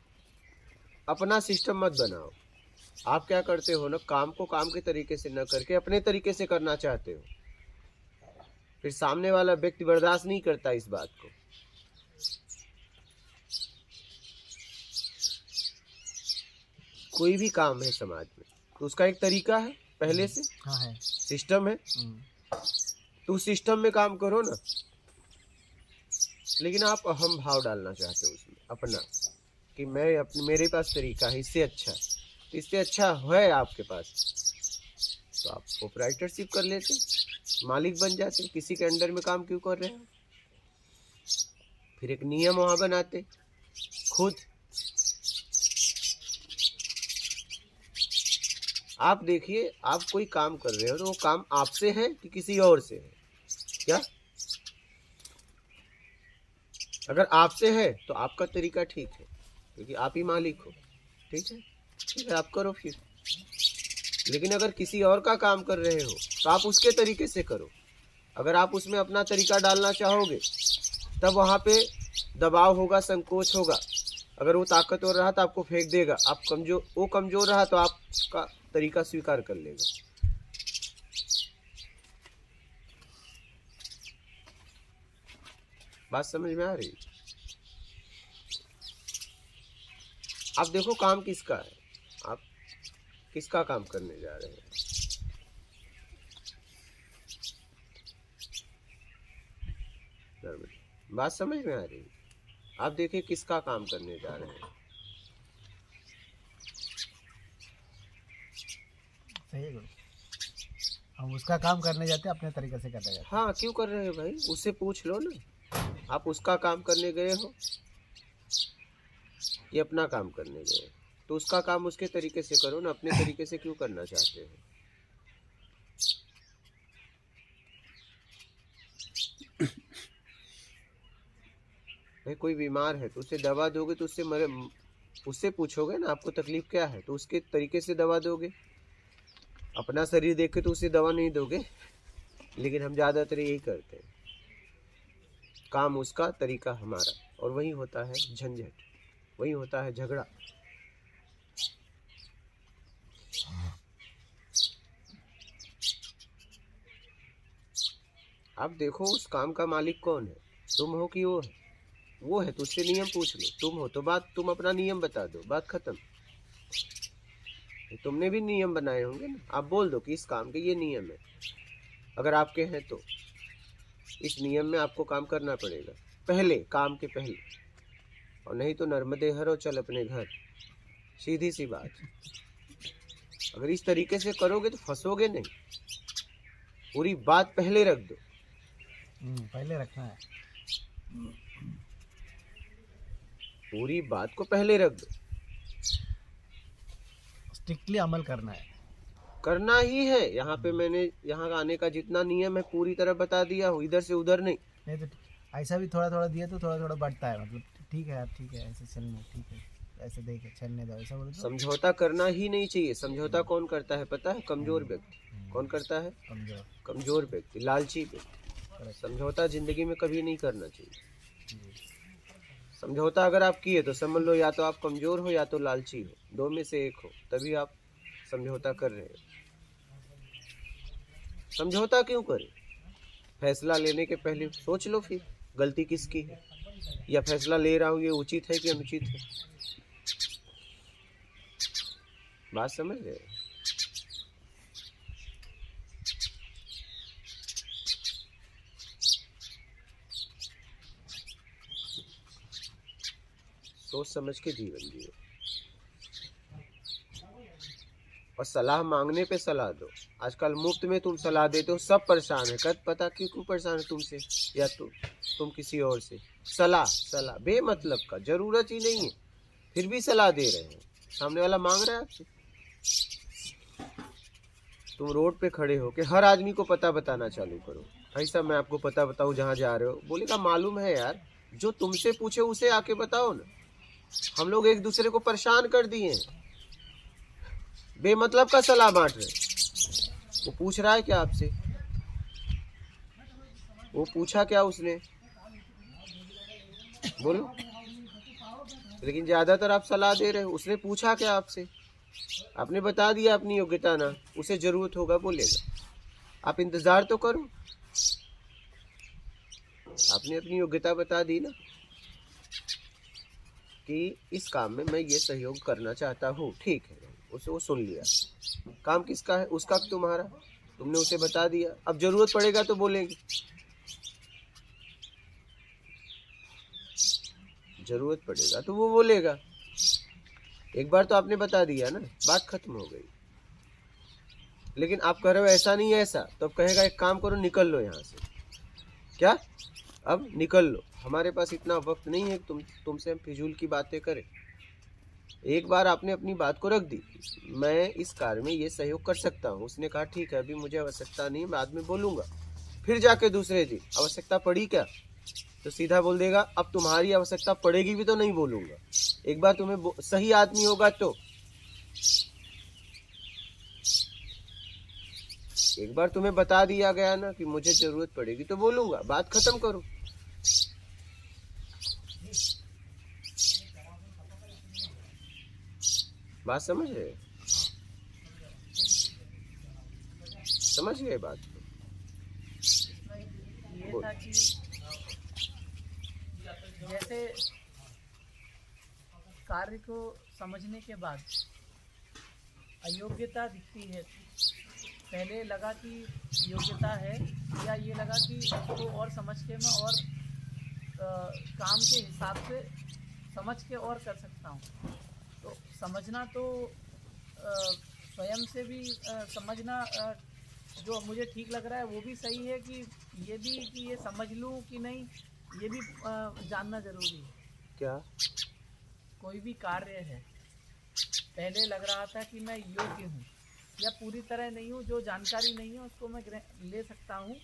अपना सिस्टम मत बनाओ। आप क्या करते हो ना, काम को काम के तरीके से न करके अपने तरीके से करना चाहते हो, फिर सामने वाला व्यक्ति बर्दाश्त नहीं करता इस बात को। कोई भी काम है समाज में तो उसका एक तरीका है, पहले से हाँ है। सिस्टम है, तो उस सिस्टम में काम करो ना। लेकिन आप अहम भाव डालना चाहते हो उसमें अपना, कि मैं अपने, मेरे पास तरीका है, इससे अच्छा है, इससे अच्छा है आपके पास, तो आप प्रोप्राइटरशिप कर लेते, मालिक बन जाते। किसी के अंडर में काम क्यों कर रहे हैं? फिर एक नियम वहां बनाते खुद। आप देखिए, आप कोई काम कर रहे हो तो वो काम आपसे है कि किसी और से है? क्या? अगर आपसे है तो आपका तरीका ठीक है, क्योंकि आप ही मालिक हो। ठीक है, ठीक है, आप करो फिर। लेकिन अगर किसी और का काम कर रहे हो तो आप उसके तरीके से करो। अगर आप उसमें अपना तरीका डालना चाहोगे तब वहाँ पे दबाव होगा, संकोच होगा। अगर वो ताकतवर रहा तो आपको फेंक देगा, आप कमजोर, वो कमजोर रहा तो आपका तरीका स्वीकार कर लेगा। बात समझ में आ रही? आप देखो काम किसका है, आप किसका काम करने जा रहे हैं। बात समझ में आ रही? आप देखिए किसका काम करने जा रहे हैं। सही है गुरु। हम उसका काम करने जाते हैं, अपने तरीके से करने जाते हैं। हाँ, क्यों कर रहे हो भाई? उससे पूछ लो ना, आप उसका काम करने गए हो ये अपना काम करने गए, तो उसका काम उसके तरीके से करो ना, अपने तरीके से क्यों करना चाहते हो? भाई कोई बीमार है तो उसे दवा दोगे तो उससे मरे, उससे पूछोगे ना आपको तकलीफ क्या है, तो उसके तरीके से दवा दोगे। अपना शरीर देख के तो उसे दवा नहीं दोगे। लेकिन हम ज़्यादातर यही करते हैं, काम उसका, तरीका हमारा, और वही होता है झंझट, वही होता है झगड़ा। आप देखो उस काम का मालिक कौन है, तुम हो कि वो है? वो है तो उससे नियम पूछ लो। तुम हो तो बात, तुम अपना नियम बता दो, बात खत्म। तुमने भी नियम बनाए होंगे ना, आप बोल दो कि इस काम के ये नियम है। अगर आपके हैं तो इस नियम में आपको काम करना पड़ेगा, पहले काम के पहले, और नहीं तो नर्मदे हरो चल अपने घर। सीधी सी बात। अगर इस तरीके से करोगे तो फंसोगे नहीं। पूरी बात पहले रख दो। पहले रखना है, पूरी बात को पहले रख दो। स्ट्रिक्टली अमल करना है। करना ही है। यहाँ पे मैंने यहाँ आने का जितना नियम है पूरी तरह बता दिया हूँ, इधर से उधर नहीं। नहीं तो ऐसा भी थोड़ा थोड़ा दिया तो थोड़ा थोड़ा बढ़ता है, मतलब ठीक है यार, ठीक है, ऐसे चलने, ठीक है, ऐसे देखे चलने दो, ऐसा बोले तो समझौता करना ही नहीं चाहिए। समझौता कौन करता है पता है? कमजोर व्यक्ति। कौन करता है? कमजोर। कमजोर व्यक्ति, लालची व्यक्ति। समझौता जिंदगी में कभी नहीं करना चाहिए। समझौता अगर आप किए तो समझ लो या तो आप कमजोर हो या तो लालची हो, दो में से एक हो, तभी आप समझौता कर रहे हो। समझौता क्यों करें? फैसला लेने के पहले सोच लो फिर गलती किसकी है, या फैसला ले रहा हूँ ये उचित है कि अनुचित है। बात समझ रहे हो? सोच समझ के जीवन जियो, और सलाह मांगने पे सलाह दो। आजकल मुफ्त में तुम सलाह देते हो, सब परेशान है। कद पता क्यों परेशान है तुमसे, या तुम किसी और से। सलाह बेमतलब का, जरूरत ही नहीं है, फिर भी सलाह दे रहे हैं। सामने वाला मांग रहा है आपसे। तुम रोड पे खड़े हो कि हर आदमी को पता बताना चालू करो, भाई साहब मैं आपको पता बताऊं जहाँ जा रहे हो। बोलेगा मालूम है यार, जो तुमसे पूछे उसे आके बताओ ना। हम लोग एक दूसरे को परेशान कर दिए हैं, बेमतलब का सलाह बांट रहे। वो पूछ रहा है क्या आपसे? वो पूछा क्या उसने? बोलो। लेकिन ज्यादातर आप सलाह दे रहे हो। उसने पूछा क्या आपसे? आपने बता दिया अपनी योग्यता ना, उसे जरूरत होगा बोलेगा। आप इंतजार तो करो। आपने अपनी योग्यता बता दी ना कि इस काम में मैं ये सहयोग करना चाहता हूँ, ठीक है, उसे वो सुन लिया। काम किसका है? उसका, तुम्हारा। तुमने उसे बता दिया। अब जरूरत पड़ेगा तो बोलेंगे, जरूरत पड़ेगा तो वो बोलेगा। एक बार तो आपने बता दिया ना, बात खत्म हो गई। लेकिन आप कह रहे हो ऐसा नहीं है ऐसा, तो अब कहेगा एक काम करो, निकल लो यहाँ से। क्या? अब निकल लो, हमारे पास इतना वक्त नहीं है कि तुमसे हम फिजूल की बातें करें। एक बार आपने अपनी बात को रख दी, मैं इस कार्य में ये सहयोग कर सकता हूँ। उसने कहा ठीक है, अभी मुझे आवश्यकता नहीं, बाद में बोलूंगा। फिर जाके दूसरे दिन आवश्यकता पड़ी क्या, तो सीधा बोल देगा अब तुम्हारी आवश्यकता पड़ेगी भी तो नहीं बोलूंगा। एक बार तुम्हें सही आदमी होगा तो, एक बार तुम्हें बता दिया गया ना कि मुझे जरूरत पड़ेगी तो बोलूंगा, बात खत्म करो। बात समझ रहे? समझ गए बात को? ये था कि जैसे कार्य को समझने के बाद अयोग्यता दिखती है, पहले लगा कि योग्यता है, या ये लगा कि इसको और समझ के मैं और काम के हिसाब से समझ के और कर सकता हूँ। तो समझना तो स्वयं से भी समझना जो मुझे ठीक लग रहा है वो भी सही है, कि ये भी कि ये समझ लूँ कि नहीं, ये भी जानना जरूरी है। क्या? कोई भी कार्य है, पहले लग रहा था कि मैं योग्य हूँ या पूरी तरह नहीं हूँ, जो जानकारी नहीं है उसको मैं ले सकता हूँ,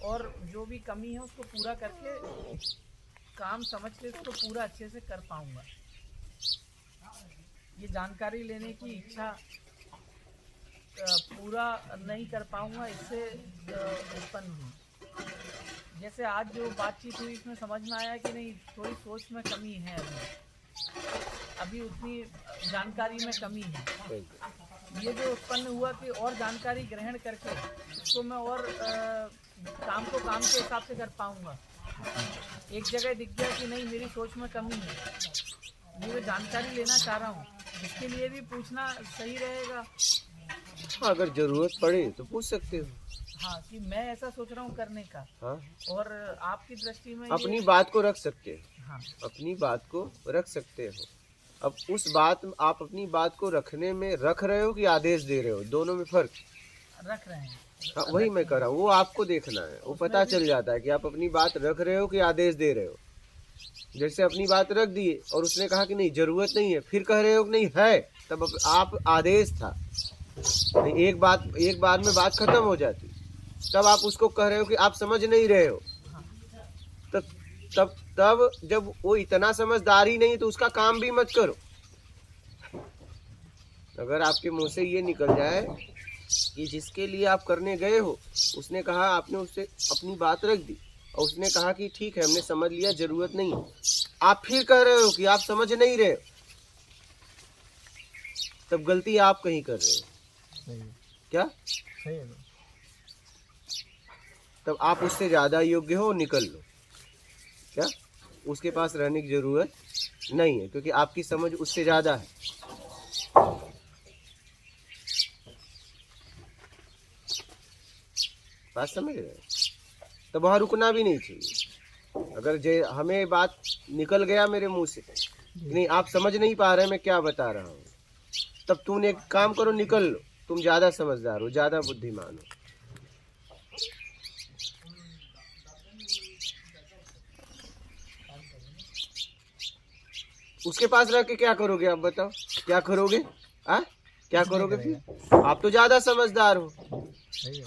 और जो भी कमी है उसको पूरा करके काम समझ के उसको पूरा अच्छे से कर पाऊँगा। ये जानकारी लेने की इच्छा पूरा नहीं कर पाऊँगा, इससे उत्पन्न हुई। जैसे आज जो बातचीत हुई इसमें समझ में आया कि नहीं, थोड़ी सोच में कमी है, अभी उतनी जानकारी में कमी है। ये जो उत्पन्न हुआ कि और जानकारी ग्रहण करके इसको मैं और काम को काम के हिसाब से कर पाऊँगा। एक जगह दिख गया कि नहीं मेरी सोच में कमी है, ये मैं जानकारी लेना चाह रहा हूँ, इसके लिए भी पूछना सही रहेगा। हाँ, अगर जरूरत पड़े तो पूछ सकते हो। हाँ, कि मैं ऐसा सोच रहा हूँ करने का। हाँ, और आपकी दृष्टि में अपनी बात को रख सकते हो। हाँ, अपनी बात को रख सकते हो। अब उस बात, आप अपनी बात को रखने में रख रहे हो कि आदेश दे रहे हो, दोनों में फर्क। रख रहे हैं। हाँ, वही मैं कर रहा हूँ, वो आपको देखना है। वो पता चल जाता है कि आप अपनी बात रख रहे हो कि आदेश दे रहे हो। जैसे अपनी बात रख दिए और उसने कहा कि नहीं जरूरत नहीं है, फिर कह रहे हो कि नहीं है, तब आप आदेश था। एक बार में बात खत्म हो जाती, तब आप उसको कह रहे हो कि आप समझ नहीं रहे हो। तब जब वो इतना समझदार ही नहीं तो उसका काम भी मत करो। अगर आपके मुंह से ये निकल जाए कि जिसके लिए आप करने गए हो उसने कहा, आपने उससे अपनी बात रख दी और उसने कहा कि ठीक है हमने समझ लिया, जरूरत नहीं है, आप फिर कह रहे हो कि आप समझ नहीं रहे हो, तब गलती आप कहीं कर रहे हो। सही है। क्या? सही है। तब आप उससे ज्यादा योग्य हो, निकल लो। क्या? उसके पास रहने की जरूरत नहीं है, क्योंकि आपकी समझ उससे ज्यादा है। बात समझ रहे हैं? तो वहां रुकना भी नहीं चाहिए। अगर हमें बात निकल गया मेरे मुंह से, नहीं आप समझ नहीं पा रहे मैं क्या बता रहा हूँ, तब तूने एक काम करो, निकल लो। तुम ज्यादा समझदार हो, ज्यादा बुद्धिमान हो। उसके पास रह के क्या करोगे? आप बताओ क्या करोगे? क्या करोगे फिर? आप तो ज्यादा समझदार हो। सही है।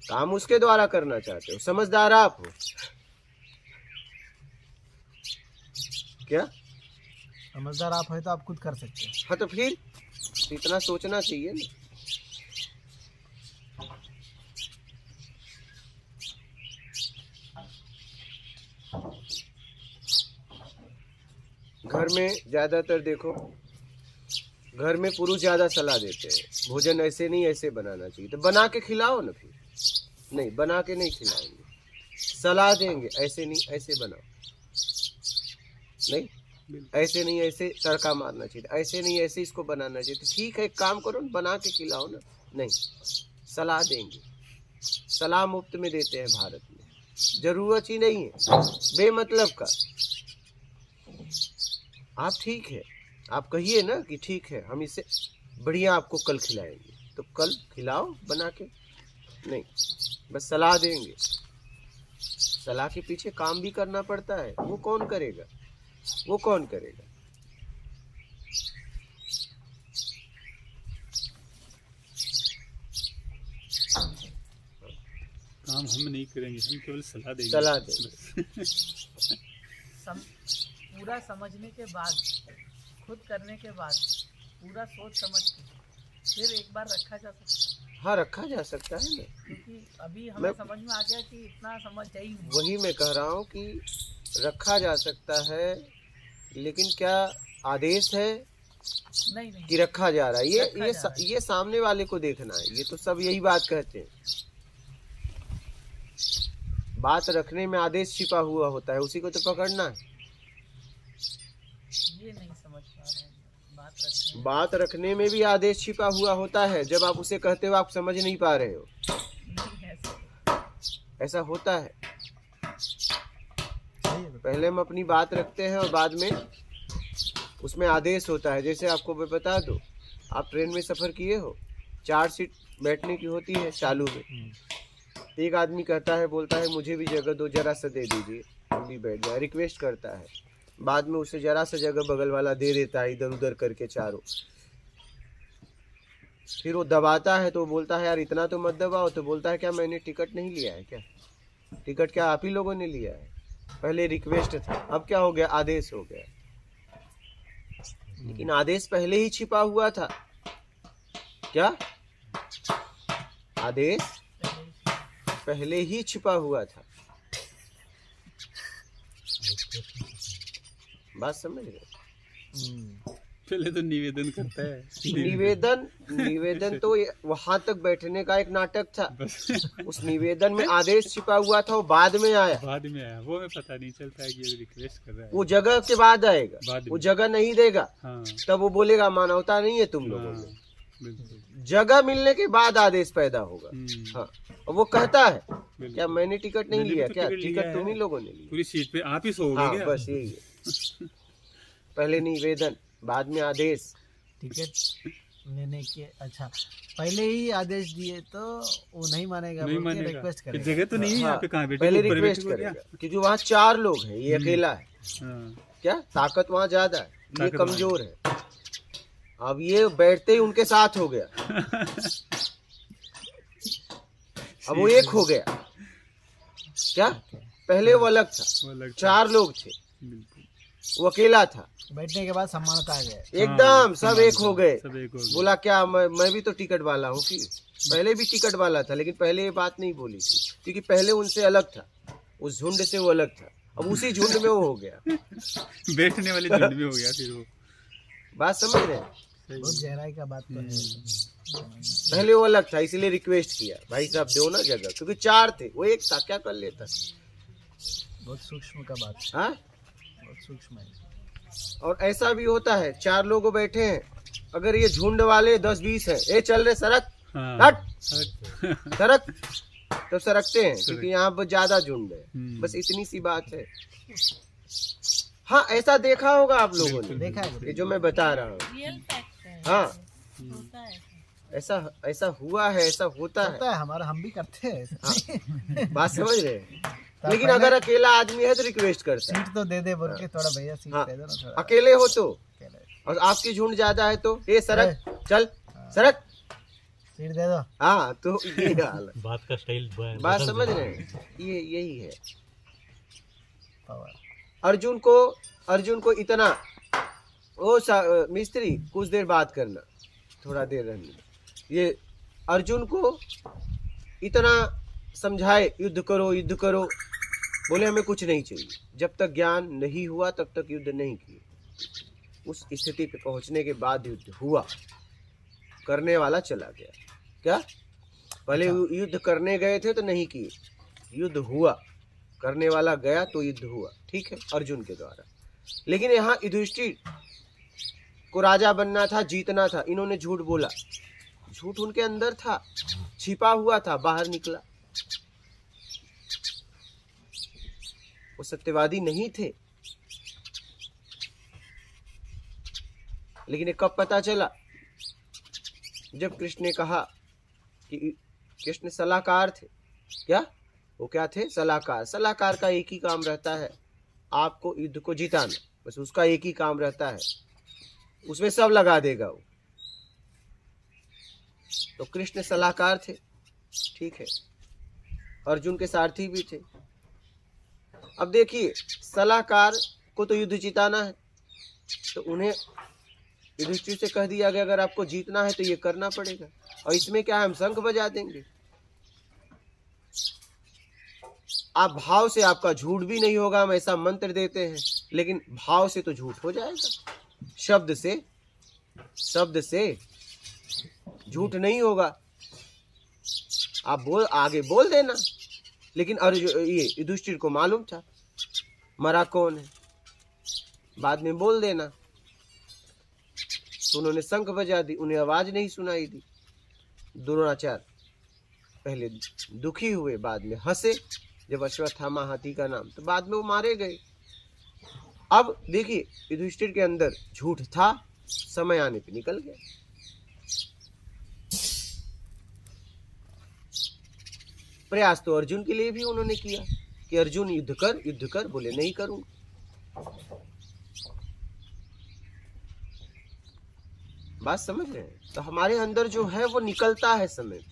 काम उसके द्वारा करना चाहते हो, समझदार आप हो क्या? समझदार आप है तो आप खुद कर सकते हैं। हाँ तो फिर इतना सोचना चाहिए ना। घर में ज्यादातर देखो, घर में पुरुष ज्यादा सलाह देते हैं, भोजन ऐसे नहीं ऐसे बनाना चाहिए, तो बना के खिलाओ ना। फिर नहीं, बना के नहीं खिलाएंगे, सलाह देंगे ऐसे नहीं ऐसे बनाओ, नहीं ऐसे नहीं ऐसे तड़का मारना चाहिए, ऐसे नहीं ऐसे इसको बनाना चाहिए। तो ठीक है, एक काम करो ना, बना के खिलाओ ना। नहीं, सलाह देंगे। सलाह मुफ्त में देते हैं भारत में, जरूरत ही नहीं है बेमतलब का। आप ठीक है, आप कहिए ना कि ठीक है हम इसे बढ़िया आपको कल खिलाएंगे, तो कल खिलाओ बना के। नहीं, बस सलाह देंगे। सलाह के पीछे काम भी करना पड़ता है, वो कौन करेगा? वो कौन करेगा? काम हम नहीं करेंगे, हम केवल सलाह देंगे। सलाह देंगे। पूरा समझने के बाद, खुद करने के बाद, पूरा सोच समझ के फिर एक बार रखा जा सकता है। हाँ, रखा जा सकता है ना, क्योंकि अभी हमें समझ में आ गया कि इतना समझ है ही नहीं। वही मैं कह रहा हूँ कि रखा जा सकता है, लेकिन क्या आदेश है नहीं कि रखा जा रहा है? रखा जा रहा है। ये सामने वाले को देखना है। ये तो सब यही बात कहते हैं, बात रखने में आदेश छिपा हुआ होता है, उसी को तो पकड़ना है। ये नहीं समझ पा रहे हैं बात रखने में। बात रखने में भी आदेश छिपा हुआ होता है, जब आप उसे कहते हो आप समझ नहीं पा रहे हो। नहीं है ऐसा। ऐसा होता है। सही है। पहले हम अपनी बात रखते हैं और बाद में उसमें आदेश होता है। जैसे आपको मैं बता दूं, आप ट्रेन में सफ़र किए हो, 4 सीट बैठने की होती है चालू में। एक आदमी कहता है, बोलता है मुझे भी जगह दो, जरा सा दे दीजिए, हम भी बैठ जाए, रिक्वेस्ट करता है। बाद में उसे जरा सा जगह बगल वाला दे देता है, इधर उधर करके चारों। फिर वो दबाता है तो बोलता है यार इतना तो मत दबाओ। तो बोलता है क्या मैंने टिकट नहीं लिया है क्या? टिकट क्या आप ही लोगों ने लिया है? पहले रिक्वेस्ट था, अब क्या हो गया? आदेश हो गया। लेकिन आदेश पहले ही छिपा हुआ था। क्या? आदेश पहले ही छिपा हुआ था। बात समझ रहे? पहले तो निवेदन करता है। निवेदन तो वहां तक बैठने का एक नाटक था। बस उस निवेदन में आदेश छिपा हुआ था, वो बाद में आया। बाद में आया, वो हमें पता नहीं चलता है कि ये रिक्वेस्ट कर रहा है। वो जगह के बाद आएगा, बाद वो में। जगह नहीं देगा, हाँ, तब वो बोलेगा मानवता नहीं है तुम लोगों हाँ, में। बिल्कुल। जगह मिलने के बाद आदेश पैदा होगा। हाँ, और वो कहता है बिल्कुल। क्या मैंने टिकट नहीं मैंने लिया भी तो क्या? टिकट लिया टिकट तुम ही है। लोगों ने लिया। पूरी सीट पे आप ही सोओगे हाँ, क्या? बस यही है। पहले निवेदन, बाद में आदेश। टिकट लेने के अच्छा पहले ही आदेश दिए तो वो नहीं मानेगा, नहीं बोल के मानेगा। रिक्वेस्ट ये करेगा। जगह तो नहीं है यहाँ पे, कहाँ बैठे? पहले ऊपर रिक्वेस्ट बैठे हो क्या? करेगा क्योंकि वहाँ 4 लोग हैं, ये अकेला है। हाँ, क्या ताकत वहाँ ज्यादा है, ये ताकत कमजोर है। अब ये बैठते ही उनके साथ हो गया, अब वो एक हो गया। क्या? पहले वो अलग था, वो अलग था। 4 लोग थे, बिल्कुल। वो अकेला था। बैठने के बाद सम्मानता आ गया। एकदम हाँ, सब एक हो गए। सब एक हो गए। बोला क्या मैं भी तो टिकट वाला हूँ कि? पहले भी टिकट वाला था, लेकिन पहले ये बात नहीं बोली थी क्योंकि पहले उनसे अलग था, उस झुंड से वो अलग था। अब उसी झुंड में वो हो गया। बैठने वाले झुंड में हो गया फिर वो। बात समझ रहे हैं? बहुत गहराई का बात तो है। पहले वो अलग था, इसीलिए रिक्वेस्ट किया भाई साहब दो ना जगह, क्योंकि 4 थे, वो एक था, क्या कर लेता? बहुत सूक्ष्म का बात है, हाँ? बहुत सूक्ष्म है। और ऐसा भी होता है 4 लोग बैठे हैं, अगर ये झुंड वाले 10-20 हैं, ए चल रहे सड़क, हाँ, हट हट। सड़क, तो सरकते हैं क्योंकि यहाँ पर ज्यादा झुंड है। बस इतनी सी बात है। हाँ, ऐसा देखा होगा आप लोगों ने, देखा है ये जो मैं बता रहा हूँ। रियल फैक्ट है। हाँ, होता है। ऐसा हुआ है, ऐसा होता है। होता है हमारा, हम भी करते हैं। बात समझ रहे हैं? तो लेकिन पहले अगर अकेला आदमी है तो रिक्वेस्ट करता है। सीट तो दे दे बोल के, थोड़ा भैया सीट हाँ, दे दो ना थोड़ा। अकेले हो तो अकेले। और आपकी झुंड ज्यादा है तो ये सरक, चल सरक। सीट दे दो। हाँ तो ये हाल है। बात का स्टाइल बात समझ रहे हैं, ये यही है। पावर। अर्जुन को इतना मिस्त्री कुछ देर बात करना, थोड़ा देर रहने दो। ये अर्जुन को इतना समझाए युद्ध करो, बोले हमें कुछ नहीं चाहिए। जब तक ज्ञान नहीं हुआ तब तक युद्ध नहीं किए। उस स्थिति पे पहुंचने के बाद युद्ध हुआ, करने वाला चला गया। क्या पहले युद्ध करने गए थे तो नहीं किए, युद्ध हुआ, करने वाला गया तो युद्ध हुआ। ठीक है, अर्जुन के द्वारा। लेकिन यहाँ युधिष्ठिर को राजा बनना था, जीतना था, इन्होंने झूठ बोला। झूठ उनके अंदर था, छिपा हुआ था, बाहर निकला। वो सत्यवादी नहीं थे। लेकिन ये कब पता चला? जब कृष्ण ने कहा कि कृष्ण सलाहकार थे। क्या वो क्या थे? सलाहकार। सलाहकार का एक ही काम रहता है, आपको युद्ध को जिताना, बस उसका एक ही काम रहता है, उसमें सब लगा देगा वो। तो कृष्ण सलाहकार थे, ठीक है, अर्जुन के सारथी भी थे। अब देखिए, सलाहकार को तो युद्ध जिताना है, तो उन्हें युधिष्ठिर से कह दिया गया अगर आपको जीतना है तो ये करना पड़ेगा। और इसमें क्या है, हम शंख बजा देंगे। आप भाव से, आपका झूठ भी नहीं होगा, हम ऐसा मंत्र देते हैं, लेकिन भाव से तो झूठ हो जाएगा। शब्द से झूठ नहीं होगा। आप आगे बोल देना। लेकिन ये युधिष्ठिर को मालूम था मरा कौन है, बाद में बोल देना। तो उन्होंने शंख बजा दी, उन्हें आवाज नहीं सुनाई दी। द्रोणाचार्य पहले दुखी हुए, बाद में हंसे जब अश्वत्थामा हाथी का नाम, तो बाद में वो मारे गए। अब देखिए, युधिष्ठिर के अंदर झूठ था, समय आने पे निकल गया। प्रयास तो अर्जुन के लिए भी उन्होंने किया कि अर्जुन युद्ध कर, बोले नहीं करूंगा। बात समझ रहे हैं? तो हमारे अंदर जो है वो निकलता है समय पे।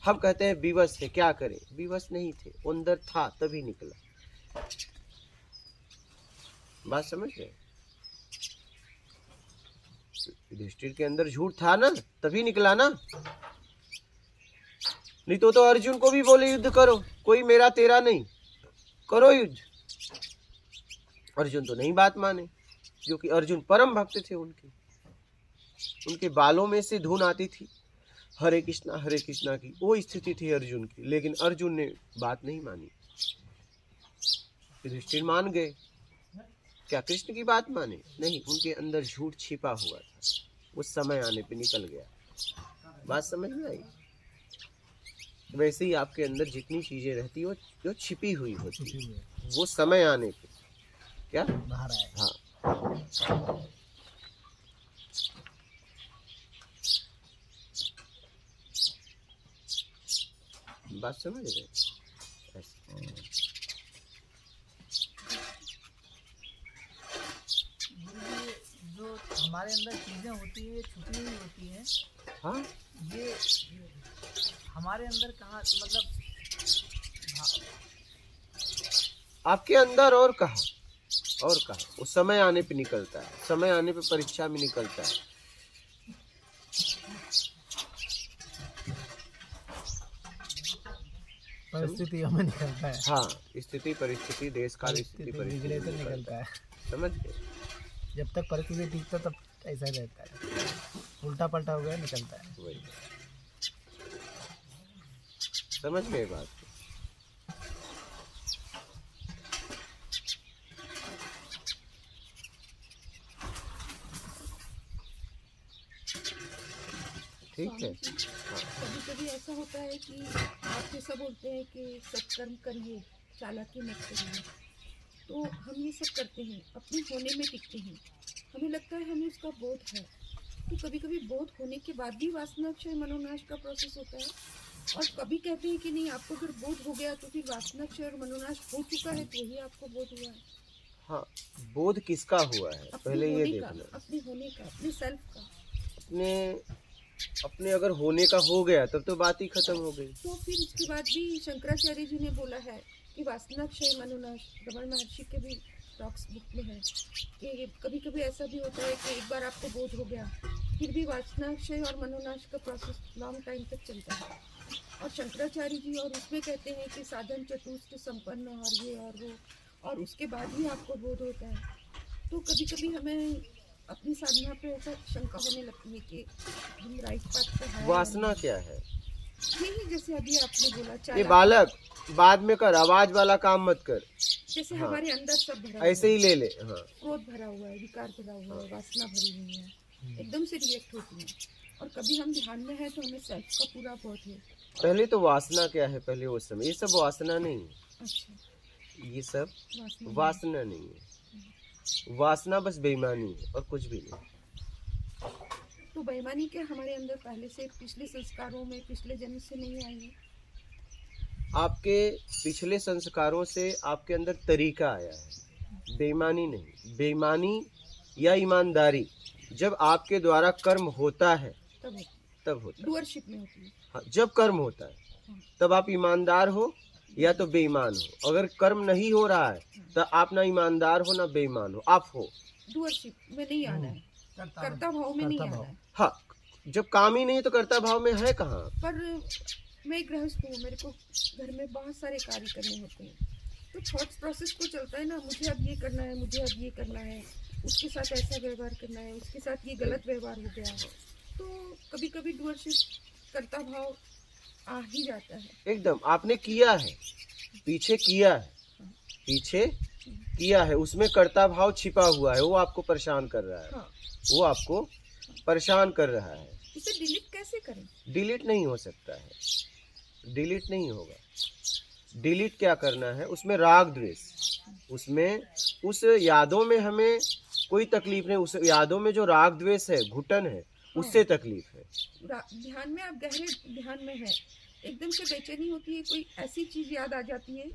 हम कहते हैं विवश थे, क्या करें? विवश नहीं थे, वो अंदर था तभी निकला। बात समझ रहे हैं? युधिष्ठिर के अंदर झूठ था ना, तभी निकला ना। नहीं तो अर्जुन को भी बोले युद्ध करो, कोई मेरा तेरा नहीं, करो युद्ध। अर्जुन तो नहीं बात माने, क्योंकि अर्जुन परम भक्त थे। उनके बालों में से धुन आती थी हरे कृष्णा की, वो स्थिति थी अर्जुन की। लेकिन अर्जुन ने बात नहीं मानी, युधिष्ठिर मान गए। क्या कृष्ण की बात माने? नहीं, उनके अंदर झूठ छिपा हुआ था, उस समय आने पे निकल गया। बात समझ में आई? वैसे ही आपके अंदर जितनी चीजें रहती है वो जो छिपी हुई होती है, वो समय आने पे क्या बाहर आए। हाँ, बात समझ रहे? जो हमारे अंदर चीजें होती है, छुपी हुई होती हैं, हाँ, ये हमारे अंदर कहाँ, मतलब आपके अंदर और कहा वो समय आने पे निकलता है, समय आने पे परीक्षा में निकलता है। परिस्थितियों में निकलता है। हाँ, स्थिति परिस्थिति, देश काल स्थिति बिगड़े परिस्थिति तो निकलता है। समझ गए? जब तक परिस्थिति ठीक था तब ऐसा ही रहता है, उल्टा पलटा हो गया निकलता है। वही समझ गए बात? ठीक है। कभी कभी ऐसा होता है कि आप जैसा बोलते हैं कि सत्कर्म करिए, चालाकी मत करिए, तो हम ये सब करते हैं, अपने होने में टिकते हैं, हमें लगता है हमें उसका बोध है। तो कभी कभी बोध होने के बाद भी वासनाक्षय मनोनाश का प्रोसेस होता है, और कभी कहते हैं कि नहीं, आपको अगर बोध हो गया तो फिर वासनाक्षय और मनोनाश हो चुका है तो ही आपको बोध हुआ है। हाँ, बोध किसका हुआ है अपने पहले ये होने का, देखना। अपने होने का, अपने सेल्फ का। अपने अपने अगर होने का हो गया तब तो बात ही खत्म हो गई। तो फिर उसके बाद भी शंकराचार्य जी ने बोला है कि वासनाक्षय मनोनाश, रमण महर्षि के भी टॉक्स बुक में है कि कभी कभी ऐसा भी होता है कि एक बार आपको बोध हो गया फिर भी वासनाक्षय और मनोनाश का प्रोसेस लॉन्ग टाइम तक चलता है। और शंकराचार्य जी और उसमें कहते हैं कि साधन चतुष्ट संपन्न और ये और वो, और उसके बाद भी आपको बोध होता है। तो कभी कभी हमें अपनी साधना पे ऐसा शंका होने लगती है कि हम राइट पाथ पे हैं। वासना क्या है? यही जैसे अभी आपने बोला ये चालाकी, बालक बाद में कर, आवाज वाला काम मत कर, जैसे हाँ। हमारे अंदर सब भरा ऐसे हुआ ही ले ले। हाँ, है, क्रोध भरा हुआ है, विकार भरा हुआ है, वासना भरी हुई है, एकदम से रिएक्ट होती है। और कभी हम ध्यान में है तो हमें सेल्फ का पूरा बोध है। पहले तो वासना क्या है, पहले वो समय, ये सब वासना नहीं है, अच्छा, ये सब वासना वासना नहीं है। वासना बस बेईमानी है और कुछ भी नहीं। तो बेईमानी क्या हमारे अंदर पहले से पिछले संस्कारों में पिछले जन्म से नहीं आई है? आपके पिछले संस्कारों से आपके अंदर तरीका आया है, बेईमानी नहीं। बेईमानी या ईमानदारी जब आपके द्वारा कर्म होता है तब होता है। डुअरशिप में होती है। हाँ, जब कर्म होता है तब आप ईमानदार हो या तो बेईमान हो। अगर कर्म नहीं हो रहा है तो आप ना ईमानदार हो ना बेईमान हो, आप हो। डुअरशिप में नहीं आना है, कर्ता भाव में नहीं आना है। हाँ, जब काम ही नहीं तो कर्ता भाव में है कहाँ? पर मैं एक गृहस्थ हूँ, मेरे को घर में बहुत सारे कार्य करने होते हैं, तो थॉट्स प्रोसेस को चलता है ना, मुझे अब ये करना है, मुझे अब ये करना है, उसके साथ ऐसा व्यवहार करना है, उसके साथ ये गलत व्यवहार हो गया है। तो कभी कभी डुअरशिप कर्ता भाव आ ही जाता है। एकदम आपने किया है, पीछे किया है, पीछे किया है, उसमें कर्ता भाव छिपा हुआ है, वो आपको परेशान कर रहा है। हाँ, वो आपको परेशान कर रहा है। इसे डिलीट कैसे करें? डिलीट नहीं हो सकता है, डिलीट नहीं होगा। डिलीट क्या करना है, उसमें राग द्वेष, उसमें उस यादों में हमें कोई तकलीफ नहीं, उस यादों में जो राग द्वेष है, घुटन है, उससे तकलीफ है। ध्यान में, आप गहरे ध्यान में है, एकदम से बेचैनी होती है, कोई ऐसी चीज याद आ जाती है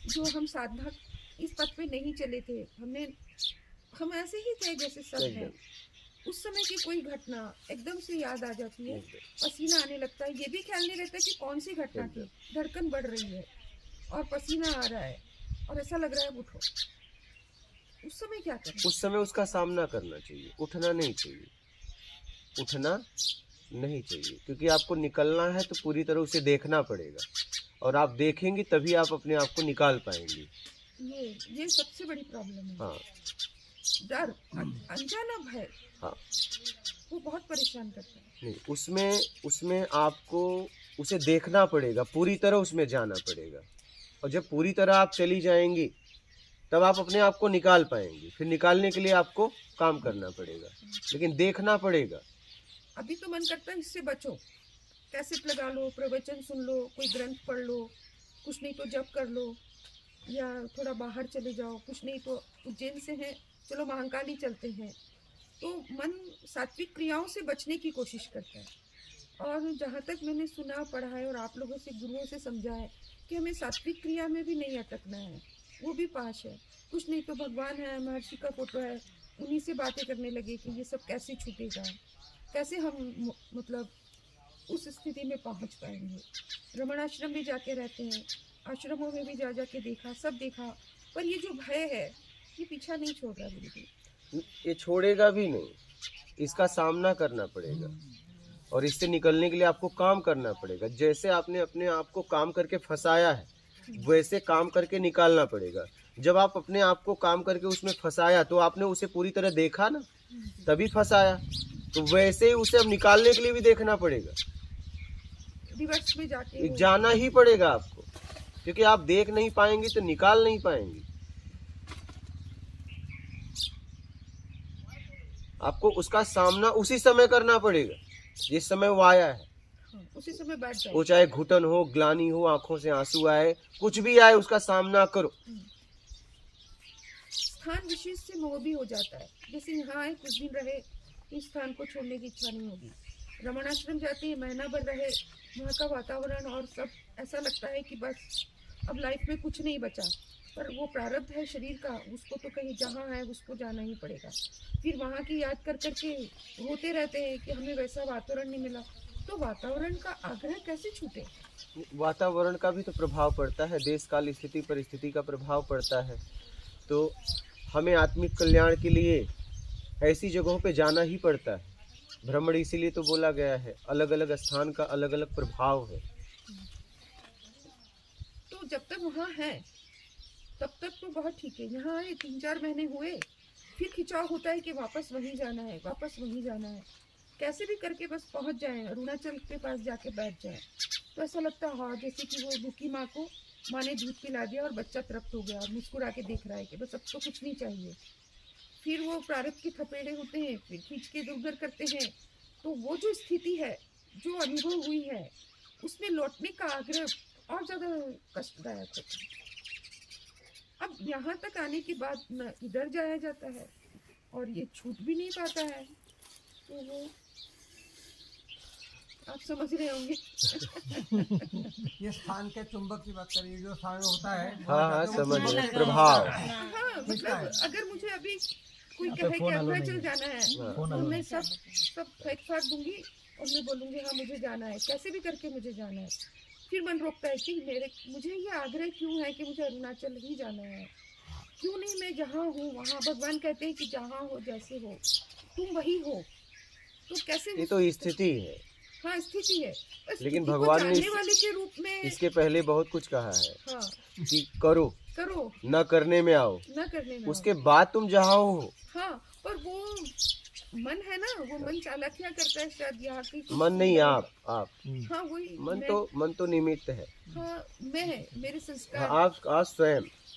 जो हम साधना इस पथ पे नहीं चले थे, हम ऐसे ही थे जैसे सब है, उस समय की कोई घटना एकदम से याद आ जाती है, पसीना आने लगता है, ये भी ख्याल नहीं रहता कि कौन सी घटना थी, धड़कन बढ़ रही है और पसीना आ रहा है और ऐसा लग रहा है उठो। उस समय क्या करें? उस समय उसका सामना करना चाहिए, उठना नहीं चाहिए, उठना नहीं चाहिए, क्योंकि आपको निकलना है तो पूरी तरह उसे देखना पड़ेगा, और आप देखेंगे तभी आप अपने आप को निकाल पाएंगे। ये सबसे बड़ी प्रॉब्लम है। हाँ, डर, अनजाना भय, हाँ, वो बहुत परेशान करता है। नहीं, उसमें आपको उसे देखना पड़ेगा, पूरी तरह उसमें जाना पड़ेगा, और जब पूरी तरह आप चली जाएंगी तब आप अपने आप को निकाल पाएंगे। फिर निकालने के लिए आपको काम करना पड़ेगा, लेकिन देखना पड़ेगा। अभी तो मन करता है इससे बचो, कैसेट लगा लो, प्रवचन सुन लो, कोई ग्रंथ पढ़ लो, कुछ नहीं तो जप कर लो, या थोड़ा बाहर चले जाओ, कुछ नहीं तो उज्जैन से है, चलो महाकाली चलते हैं। तो मन सात्विक क्रियाओं से बचने की कोशिश करता है। और जहाँ तक मैंने सुना, पढ़ा है और आप लोगों से, गुरुओं से समझा है कि हमें सात्विक क्रिया में भी नहीं अटकना है, वो भी पास है। कुछ नहीं तो भगवान है, महर्षि का फोटो है, उन्हीं से बातें करने लगे कि ये सब कैसे छूटेगा, कैसे हम मतलब उस स्थिति में पहुंच पाएंगे। रमण आश्रम में जाके रहते हैं, आश्रमों में भी जा जाके देखा, सब देखा, पर ये जो भय है ये पीछा नहीं छोड़ रहा बिल्कुल। ये छोड़ेगा भी नहीं, इसका सामना करना पड़ेगा, और इससे निकलने के लिए आपको काम करना पड़ेगा। जैसे आपने अपने आप को काम करके फंसाया है, वैसे काम करके निकालना पड़ेगा। जब आप अपने आप को काम करके उसमें फंसाया तो आपने उसे पूरी तरह देखा ना, तभी फंसाया, तो वैसे ही उसे अब निकालने के लिए भी देखना पड़ेगा, रिवर्स में जाके जाना ही पड़ेगा आपको, क्योंकि आप देख नहीं पाएंगे तो निकाल नहीं पाएंगे। आपको उसका सामना उसी समय करना पड़ेगा जिस समय वो आया है। उसी समय बैठ जाओ, वो चाहे घुटन हो, ग्लानि हो, आंखों से आंसू आए, कुछ भी आए, उसका सामना करो। स्थान विशेष से मोह भी हो जाता है, जैसे यहाँ आए, कुछ दिन रहे, इस स्थान को छोड़ने की इच्छा नहीं होगी। रमणाश्रम जाते हैं, महीना भर रहे, वहाँ का वातावरण और सब ऐसा लगता है कि बस अब लाइफ में कुछ नहीं बचा, पर वो प्रारब्ध है शरीर का, उसको तो कहीं जहाँ है उसको जाना ही पड़ेगा। फिर वहाँ की याद कर करके रोते रहते हैं कि हमें वैसा वातावरण नहीं मिला। तो वातावरण का आग्रह कैसे छूटे? वातावरण का भी तो प्रभाव पड़ता है, देश काल स्थिति परिस्थिति का प्रभाव पड़ता है। तो हमें आत्मिक कल्याण के लिए ऐसी जगहों पे जाना ही पड़ता है। भ्रमण इसीलिए तो बोला गया है, अलग अलग स्थान का अलग अलग प्रभाव है। तो जब तक वहाँ है तब तक तो बहुत ठीक है। यहाँ आए 3-4 महीने हुए, फिर खिंचाव होता है कि वापस वहीं जाना है, वापस वहीं जाना है। कैसे भी करके बस पहुँच जाएं, अरुणाचल के पास जाके बैठ जाएं। तो ऐसा लगता है हाँ, जैसे कि वो भूखी माँ को माँ ने दूध पिला दिया और बच्चा तृप्त हो गया और मुस्कुरा के देख रहा है कि बस अब तो कुछ नहीं चाहिए। फिर वो प्रारब्ध के थपेड़े होते हैं, फिर खींच के इधर उधर करते हैं। तो वो जो स्थिति है, जो अनुभव हुई है, उसमें लौटने का आग्रह और ज़्यादा कष्टदायक होता है। अब यहाँ तक आने के बाद न इधर जाया जाता है और ये छूट भी नहीं पाता है। तो वो आप समझ रहे होंगे। ये स्थान के चुंबक की बात करिए, जो स्थान होता है। हाँ समझ रहे, प्रभाव। हाँ, मतलब अगर मुझे अभी कोई कहे कि अरुणाचल जाना है तो मैं सब फेंक फाड़ दूंगी और मैं बोलूँगी हाँ मुझे जाना है, कैसे भी करके मुझे जाना है। फिर मन रोकता है कि मुझे ये आग्रह क्यों है कि मुझे अरुणाचल ही जाना है, क्यों नहीं मैं जहाँ हूँ वहाँ। भगवान कहते हैं कि जहाँ हो जैसे हो तुम वही हो। तो कैसे ये तो स्थिति है। हाँ स्थिति है, लेकिन स्थिति को भगवान ने जानने वाले के रूप में इसके पहले बहुत कुछ कहा है हाँ कि करो करो, न करने में आओ, न करने में उसके बाद तुम जहाँ हो। हाँ, पर वो मन है ना, वो मन चालाकियाँ करता है शायद। यहाँ की मन नहीं, आप हाँ वही मन तो निमित्त है। हाँ मैं है, मेरे संस्कार। आप स्वयं